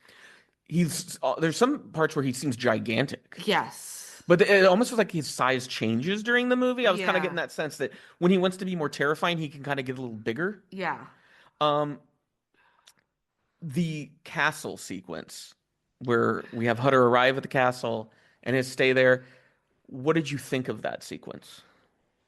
[SPEAKER 2] He's there's some parts where he seems gigantic.
[SPEAKER 3] Yes.
[SPEAKER 2] But it almost feels like his size changes during the movie. I was kind of getting
[SPEAKER 3] Yeah.
[SPEAKER 2] that sense that when he wants to be more terrifying, he can kind of get a little bigger.
[SPEAKER 3] Yeah.
[SPEAKER 2] Um, the castle sequence where we have Hutter arrive at the castle and his stay there. What did you think of that sequence?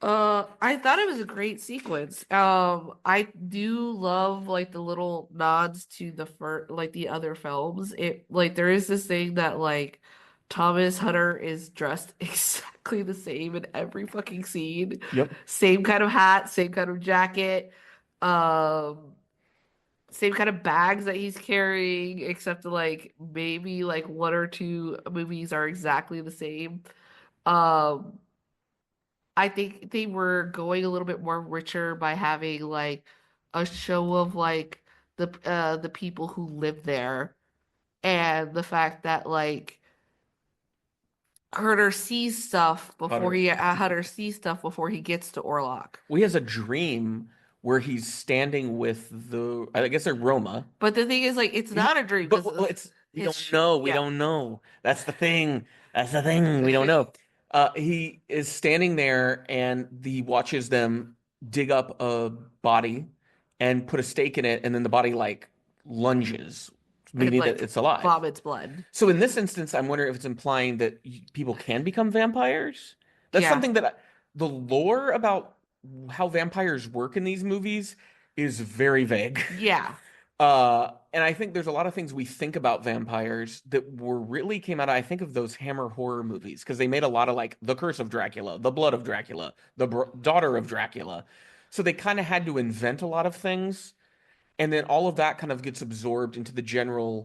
[SPEAKER 3] I thought it was a great sequence. I do love like the little nods to the like the other films. It like there is this thing that like Thomas Hutter is dressed exactly the same in every fucking scene.
[SPEAKER 2] Yep.
[SPEAKER 3] Same kind of hat, same kind of jacket, um, same kind of bags that he's carrying, except like maybe like one or two movies are exactly the same. Um, I think they were going a little bit more richer by having like a show of like the people who live there and the fact that like Herder sees stuff before
[SPEAKER 2] Hutter.
[SPEAKER 3] Hutter sees stuff before he gets to Orlok.
[SPEAKER 2] Well, he has a dream where he's standing with the, I guess they're Roma.
[SPEAKER 3] But the thing is like it's not a dream
[SPEAKER 2] But
[SPEAKER 3] because
[SPEAKER 2] well, it's we
[SPEAKER 3] his
[SPEAKER 2] don't know. We
[SPEAKER 3] yeah.
[SPEAKER 2] don't know. That's the thing. That's the thing. We don't know. He is standing there and he watches them dig up a body and put a stake in it, and then the body like lunges,
[SPEAKER 3] And it
[SPEAKER 2] meaning that
[SPEAKER 3] like
[SPEAKER 2] it's alive.
[SPEAKER 3] vomits blood.
[SPEAKER 2] So in this instance, I'm wondering if it's implying that people can become vampires. That's
[SPEAKER 3] Yeah.
[SPEAKER 2] something that the lore about how vampires work in these movies is very vague.
[SPEAKER 3] Yeah.
[SPEAKER 2] And I think there's a lot of things we think about vampires that were really came out of, I think of those Hammer horror movies because they made a lot of like The Curse of Dracula, The Blood of Dracula, The Daughter of Dracula. So they kind of had to invent a lot of things. And then all of that kind of gets absorbed into the general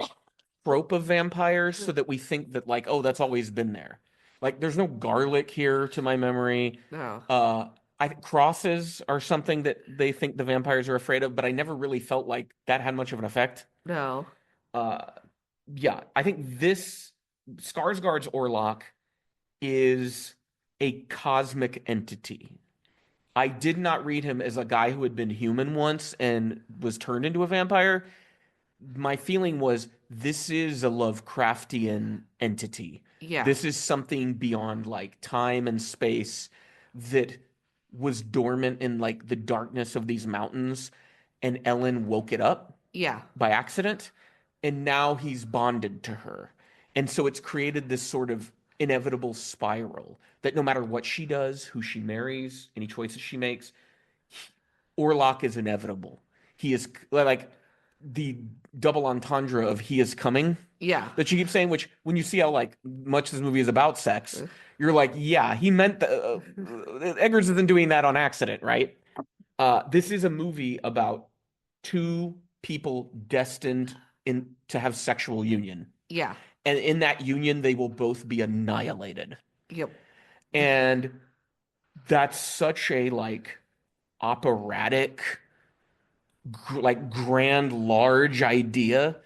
[SPEAKER 2] trope of vampires so that we think that like, oh, that's always been there. Like there's no garlic here to my memory.
[SPEAKER 3] No.
[SPEAKER 2] I think crosses are something that they think the vampires are afraid of, but I never really felt like that had much of an effect.
[SPEAKER 3] No.
[SPEAKER 2] Uh, yeah, I think this Skarsgård's Orlok is a cosmic entity. I did not read him as a guy who had been human once and was turned into a vampire. My feeling was this is a Lovecraftian entity.
[SPEAKER 3] Yeah.
[SPEAKER 2] This is something beyond like time and space that was dormant in like the darkness of these mountains, and Ellen woke it up
[SPEAKER 3] Yeah.
[SPEAKER 2] by accident, and now he's bonded to her. And so it's created this sort of inevitable spiral that no matter what she does, who she marries, any choices she makes, Orlok is inevitable. He is like the double entendre of he is coming
[SPEAKER 3] Yeah.
[SPEAKER 2] that you keep saying, which when you see how like much this movie is about sex, you're like, yeah, he meant Eggers isn't doing that on accident, right? This is a movie about two people destined to have sexual union.
[SPEAKER 3] Yeah.
[SPEAKER 2] And in that union, they will both be annihilated.
[SPEAKER 3] Yep.
[SPEAKER 2] And that's such a like operatic, like grand, large idea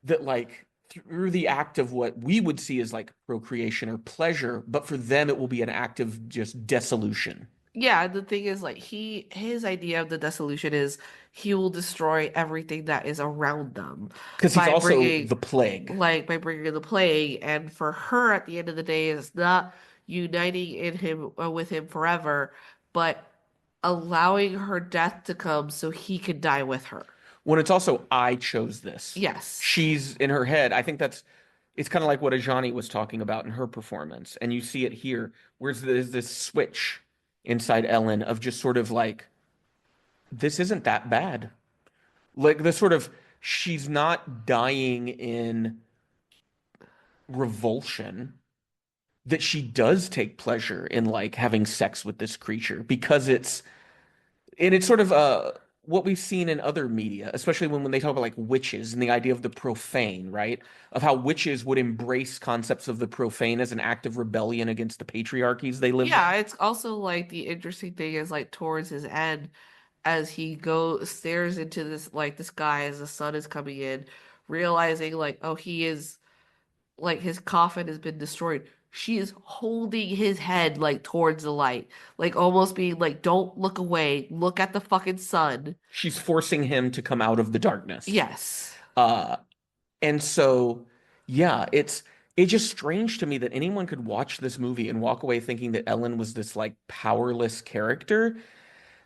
[SPEAKER 2] that like through the act of what we would see as like procreation or pleasure, but for them it will be an act of just dissolution.
[SPEAKER 3] Yeah, the thing is like his idea of the dissolution is he will destroy everything that is around them
[SPEAKER 2] Because he's
[SPEAKER 3] by
[SPEAKER 2] also
[SPEAKER 3] bringing
[SPEAKER 2] the plague.
[SPEAKER 3] like by bringing the plague, and for her at the end of the day is not uniting in him with him forever, but allowing her death to come so he could die with her.
[SPEAKER 2] When it's also, I chose this.
[SPEAKER 3] Yes.
[SPEAKER 2] She's in her head. I think it's kind of like what Ajani was talking about in her performance. And you see it here, where there's this switch inside Ellen of just sort of like, this isn't that bad. Like the sort of, she's not dying in revulsion. that she does take pleasure in like having sex with this creature because it's sort of what we've seen in other media, especially when they talk about like witches and the idea of the profane, right? Of how witches would embrace concepts of the profane as an act of rebellion against the patriarchies they lived
[SPEAKER 3] Yeah,
[SPEAKER 2] in.
[SPEAKER 3] it's also like the interesting thing is like towards his end, as he goes stares into this like the sky as the sun is coming in, realizing like, oh, he is like his coffin has been destroyed. She is holding his head like towards the light, like almost being like, don't look away, look at the fucking sun.
[SPEAKER 2] She's forcing him to come out of the darkness.
[SPEAKER 3] Yes.
[SPEAKER 2] Uh, and so, yeah, it's just strange to me that anyone could watch this movie and walk away thinking that Ellen was this like powerless character.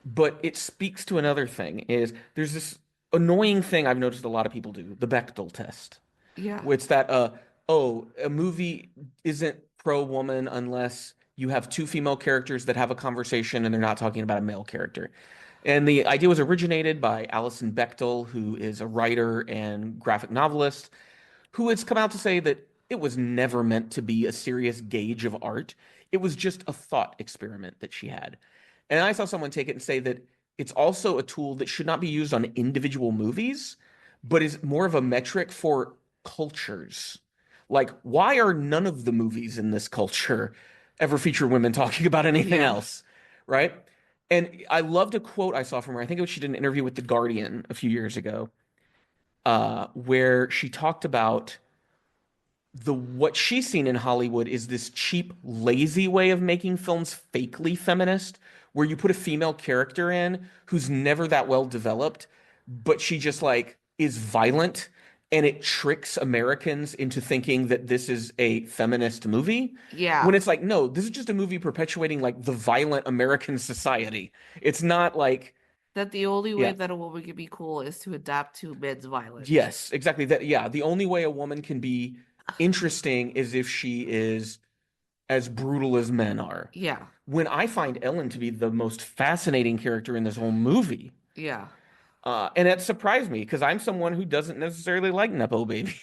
[SPEAKER 2] But it speaks to another thing is there's this annoying thing I've noticed a lot of people do, the Bechdel test.
[SPEAKER 3] Yeah.
[SPEAKER 2] It's that oh, a movie isn't pro woman unless you have two female characters that have a conversation and they're not talking about a male character. And the idea was originated by Alison Bechdel, who is a writer and graphic novelist, who has come out to say that it was never meant to be a serious gauge of art. It was just a thought experiment that she had. And I saw someone take it and say that it's also a tool that should not be used on individual movies, but is more of a metric for cultures. Like, why are none of the movies in this culture ever feature women talking about anything
[SPEAKER 3] Yeah.
[SPEAKER 2] else? Right? And I loved a quote I saw from her. I think it was she did an interview with The Guardian a few years ago, where she talked about the what she's seen in Hollywood is this cheap, lazy way of making films fakely feminist, where you put a female character in who's never that well developed, but she just like is violent and it tricks Americans into thinking that this is a feminist movie.
[SPEAKER 3] Yeah.
[SPEAKER 2] When it's like, no, this is just a movie perpetuating like the violent American society. It's not like,
[SPEAKER 3] That the only way
[SPEAKER 2] yeah,
[SPEAKER 3] that a woman can be cool is to adapt to men's violence.
[SPEAKER 2] yes, exactly. That, yeah, the only way a woman can be interesting is if she is as brutal as men are.
[SPEAKER 3] Yeah.
[SPEAKER 2] When I find Ellen to be the most fascinating character in this whole movie,
[SPEAKER 3] Yeah.
[SPEAKER 2] and it surprised me because I'm someone who doesn't necessarily like Nepo babies,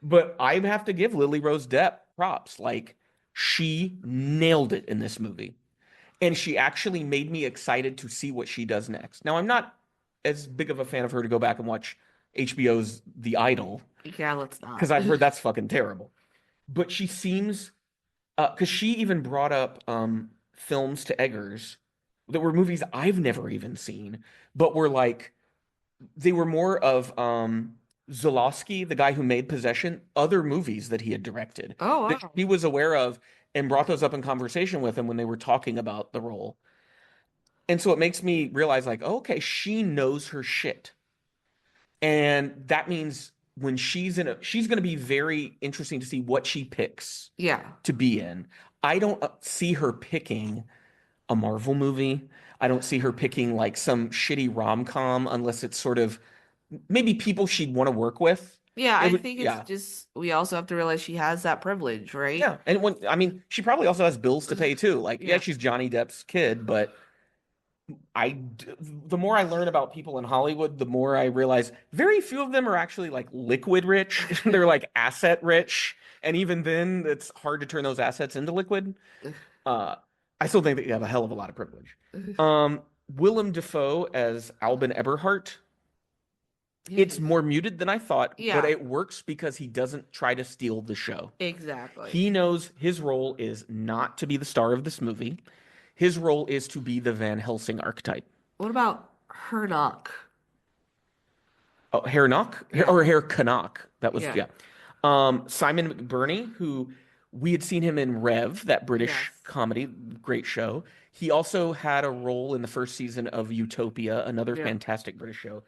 [SPEAKER 2] but I have to give Lily Rose Depp props. Like, she nailed it in this movie. And she actually made me excited to see what she does next. Now, I'm not as big of a fan of her to go back and watch HBO's The Idol
[SPEAKER 3] Yeah, let's not.
[SPEAKER 2] because I've heard that's fucking terrible. But she seems, because she even brought up films to Eggers that were movies I've never even seen, but were like they were more of Zulawski, the guy who made Possession, other movies that he had directed
[SPEAKER 3] Oh,
[SPEAKER 2] that
[SPEAKER 3] wow.
[SPEAKER 2] he was aware of and brought those up in conversation with him when they were talking about the role. And so it makes me realize, like, oh, okay, she knows her shit. And that means when she's going to be very interesting to see what she picks
[SPEAKER 3] Yeah.
[SPEAKER 2] to be in. I don't see her picking a Marvel movie. I don't see her picking like some shitty rom-com unless it's sort of maybe people she'd want to work with.
[SPEAKER 3] Yeah,
[SPEAKER 2] It
[SPEAKER 3] I
[SPEAKER 2] would,
[SPEAKER 3] think it's
[SPEAKER 2] yeah.
[SPEAKER 3] just we also have to realize she has that privilege, right?
[SPEAKER 2] Yeah. And when, I mean, she probably also has bills to pay too. Like, yeah,
[SPEAKER 3] Yeah.
[SPEAKER 2] she's Johnny Depp's kid, but the more I learn about people in Hollywood, the more I realize very few of them are actually like liquid rich. They're like asset rich. And even then, it's hard to turn those assets into liquid. Uh, I still think that you have a hell of a lot of privilege. Um, Willem Dafoe as Albin Eberhart. It's more muted than I thought, but
[SPEAKER 3] Yeah,
[SPEAKER 2] it works because he doesn't try to steal the show.
[SPEAKER 3] exactly.
[SPEAKER 2] He knows his role is not to be the star of this movie. His role is to be the Van Helsing archetype.
[SPEAKER 3] What about Hernock?
[SPEAKER 2] Oh, Herr Knock
[SPEAKER 3] Yeah,
[SPEAKER 2] or Herr Canuck. That was
[SPEAKER 3] yeah,
[SPEAKER 2] yeah. Simon McBurney, who we had seen him in Rev, that British
[SPEAKER 3] yes,
[SPEAKER 2] comedy, great show. He also had a role in the first season of Utopia, another
[SPEAKER 3] yeah.
[SPEAKER 2] fantastic British show.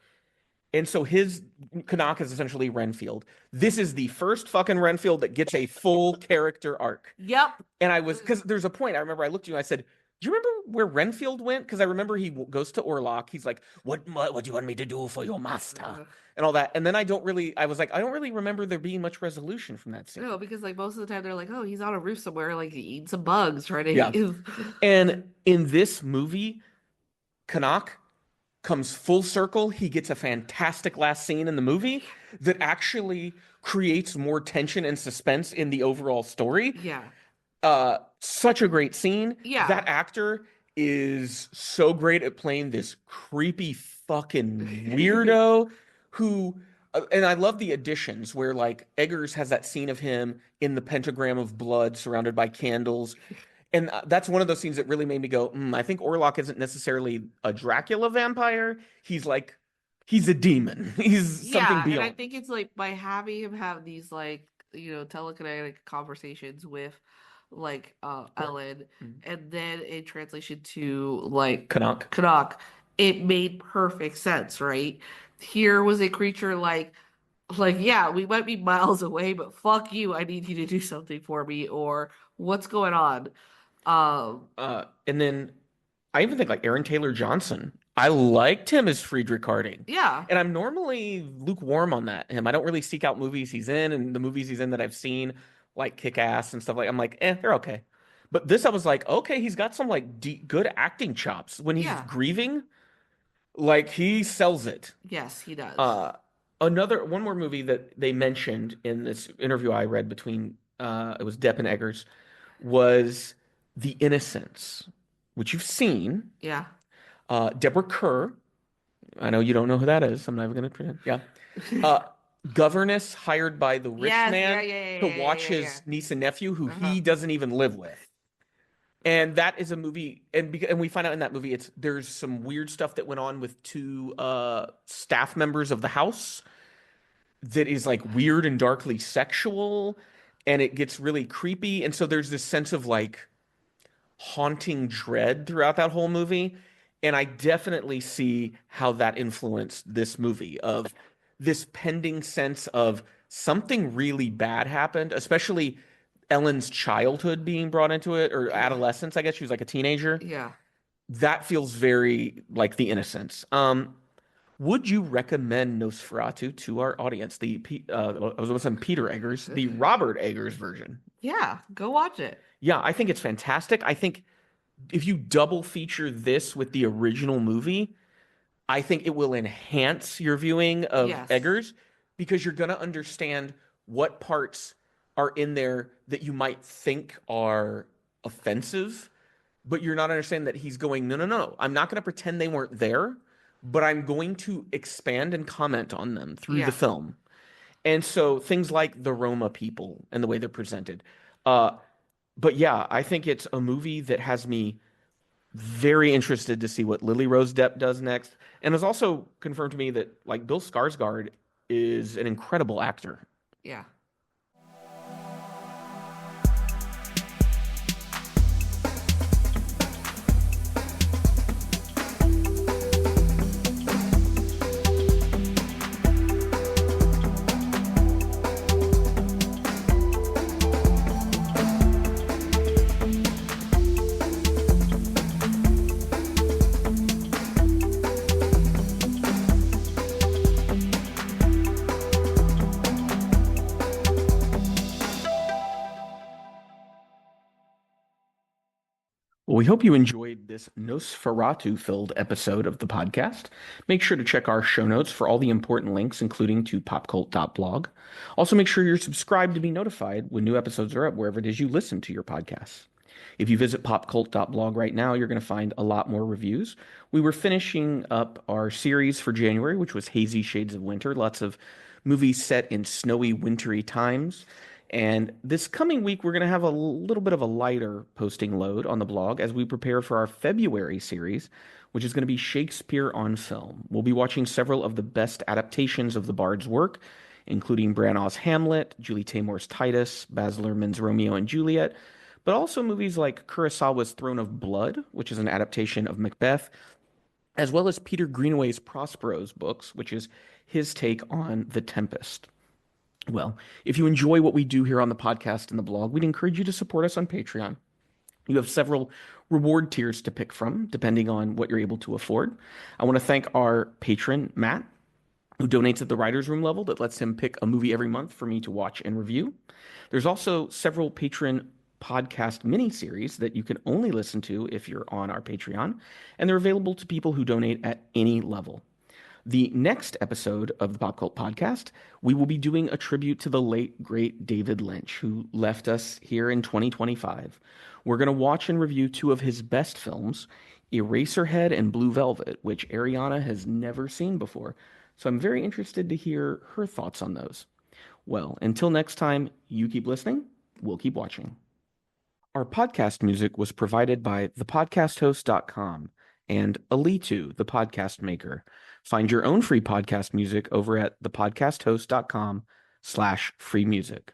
[SPEAKER 2] And so his Canuck is essentially Renfield. This is the first fucking Renfield that gets a full character arc.
[SPEAKER 3] Yep.
[SPEAKER 2] And I was, because there's a point, I remember I looked at you and I said, do you remember where Renfield went? Because I remember he goes to Orlok. He's like, what do you want me to do for your master? And all that. And then I was like, I don't really remember there being much resolution from that scene.
[SPEAKER 3] No, because like most of the time they're like, oh, he's on a roof somewhere, like eating some bugs, trying to
[SPEAKER 2] Yeah.
[SPEAKER 3] eat.
[SPEAKER 2] And in this movie, Canuck comes full circle. He gets a fantastic last scene in the movie that actually creates more tension and suspense in the overall story.
[SPEAKER 3] Yeah,
[SPEAKER 2] Such a great scene.
[SPEAKER 3] Yeah.
[SPEAKER 2] That actor is so great at playing this creepy fucking weirdo who, and I love the additions where like Eggers has that scene of him in the pentagram of blood surrounded by candles. And that's one of those scenes that really made me go, I think Orlok isn't necessarily a Dracula vampire. He's a demon. He's something
[SPEAKER 3] Yeah, and I
[SPEAKER 2] beyond.
[SPEAKER 3] think it's like by having him have these like, telekinetic conversations with like Ellen,
[SPEAKER 2] Mm.
[SPEAKER 3] and then in translation to like
[SPEAKER 2] Canuck.
[SPEAKER 3] Canuck, it made perfect sense, right? Here was a creature like yeah, we might be miles away, but fuck you, I need you to do something for me, or what's going on? Um,
[SPEAKER 2] And then I even think like Aaron Taylor Johnson. I liked him as Friedrich Harding.
[SPEAKER 3] yeah,
[SPEAKER 2] And I'm normally lukewarm on that. Him. I don't really seek out movies he's in, and the movies he's in that I've seen, like Kick Ass and stuff like I'm like, they're okay. But this I was like, okay, he's got some like good acting chops. When he's
[SPEAKER 3] yeah,
[SPEAKER 2] grieving, like he sells it.
[SPEAKER 3] yes, he does.
[SPEAKER 2] Uh one more movie that they mentioned in this interview I read between it was Depp and Eggers was The Innocents, which you've seen.
[SPEAKER 3] Yeah.
[SPEAKER 2] Deborah Kerr. I know you don't know who that is. I'm not even going to pretend. Yeah. Uh, governess hired by the rich
[SPEAKER 3] Yes, yeah,
[SPEAKER 2] man
[SPEAKER 3] yeah, yeah,
[SPEAKER 2] to
[SPEAKER 3] yeah, yeah,
[SPEAKER 2] watch
[SPEAKER 3] yeah, yeah.
[SPEAKER 2] his niece and nephew who
[SPEAKER 3] Uh-huh.
[SPEAKER 2] he doesn't even live with. And that is a movie, and we find out in that movie there's some weird stuff that went on with two staff members of the house that is like weird and darkly sexual, and it gets really creepy. And so there's this sense of like haunting dread throughout that whole movie. And I definitely see how that influenced this movie of this pending sense of something really bad happened, especially Ellen's childhood being brought into it, or
[SPEAKER 3] Yeah.
[SPEAKER 2] adolescence, I guess she was like a teenager.
[SPEAKER 3] Yeah.
[SPEAKER 2] That feels very like The Innocents. Would you recommend Nosferatu to our audience? I was almost saying Peter Eggers, the Robert Eggers version.
[SPEAKER 3] Yeah, go watch it.
[SPEAKER 2] Yeah, I think it's fantastic. I think if you double feature this with the original movie, I think it will enhance your viewing of
[SPEAKER 3] Yes.
[SPEAKER 2] Eggers because you're going to understand what parts are in there that you might think are offensive, but you're not understanding that he's going, no, no, no. I'm not going to pretend they weren't there, but I'm going to expand and comment on them through the
[SPEAKER 3] Yeah.
[SPEAKER 2] film. And so things like the Roma people and the way they're presented. Uh, but yeah, I think it's a movie that has me very interested to see what Lily Rose Depp does next. And it's also confirmed to me that like Bill Skarsgård is an incredible actor.
[SPEAKER 3] Yeah.
[SPEAKER 2] Well, we hope you enjoyed this Nosferatu-filled episode of the podcast. Make sure to check our show notes for all the important links, including to popcult.blog. Also, make sure you're subscribed to be notified when new episodes are up wherever it is you listen to your podcasts. If you visit popcult.blog right now, you're going to find a lot more reviews. We were finishing up our series for January, which was Hazy Shades of Winter, lots of movies set in snowy, wintry times. And this coming week, we're going to have a little bit of a lighter posting load on the blog as we prepare for our February series, which is going to be Shakespeare on Film. We'll be watching several of the best adaptations of the Bard's work, including Branagh's Hamlet, Julie Taymor's Titus, Baz Luhrmann's Romeo and Juliet, but also movies like Kurosawa's Throne of Blood, which is an adaptation of Macbeth, as well as Peter Greenaway's Prospero's books, which is his take on The Tempest. Well, if you enjoy what we do here on the podcast and the blog, we'd encourage you to support us on Patreon. You have several reward tiers to pick from, depending on what you're able to afford. I want to thank our patron, Matt, who donates at the writer's room level that lets him pick a movie every month for me to watch and review. There's also several patron podcast mini-series that you can only listen to if you're on our Patreon, and they're available to people who donate at any level. The next episode of the Pop Cult Podcast, we will be doing a tribute to the late, great David Lynch, who left us here in 2025. We're going to watch and review two of his best films, Eraserhead and Blue Velvet, which Ariana has never seen before. So I'm very interested to hear her thoughts on those. Well, until next time, you keep listening, we'll keep watching. Our podcast music was provided by thepodcasthost.com and Alitu, the podcast maker. Find your own free podcast music over at thepodcasthost.com/free music.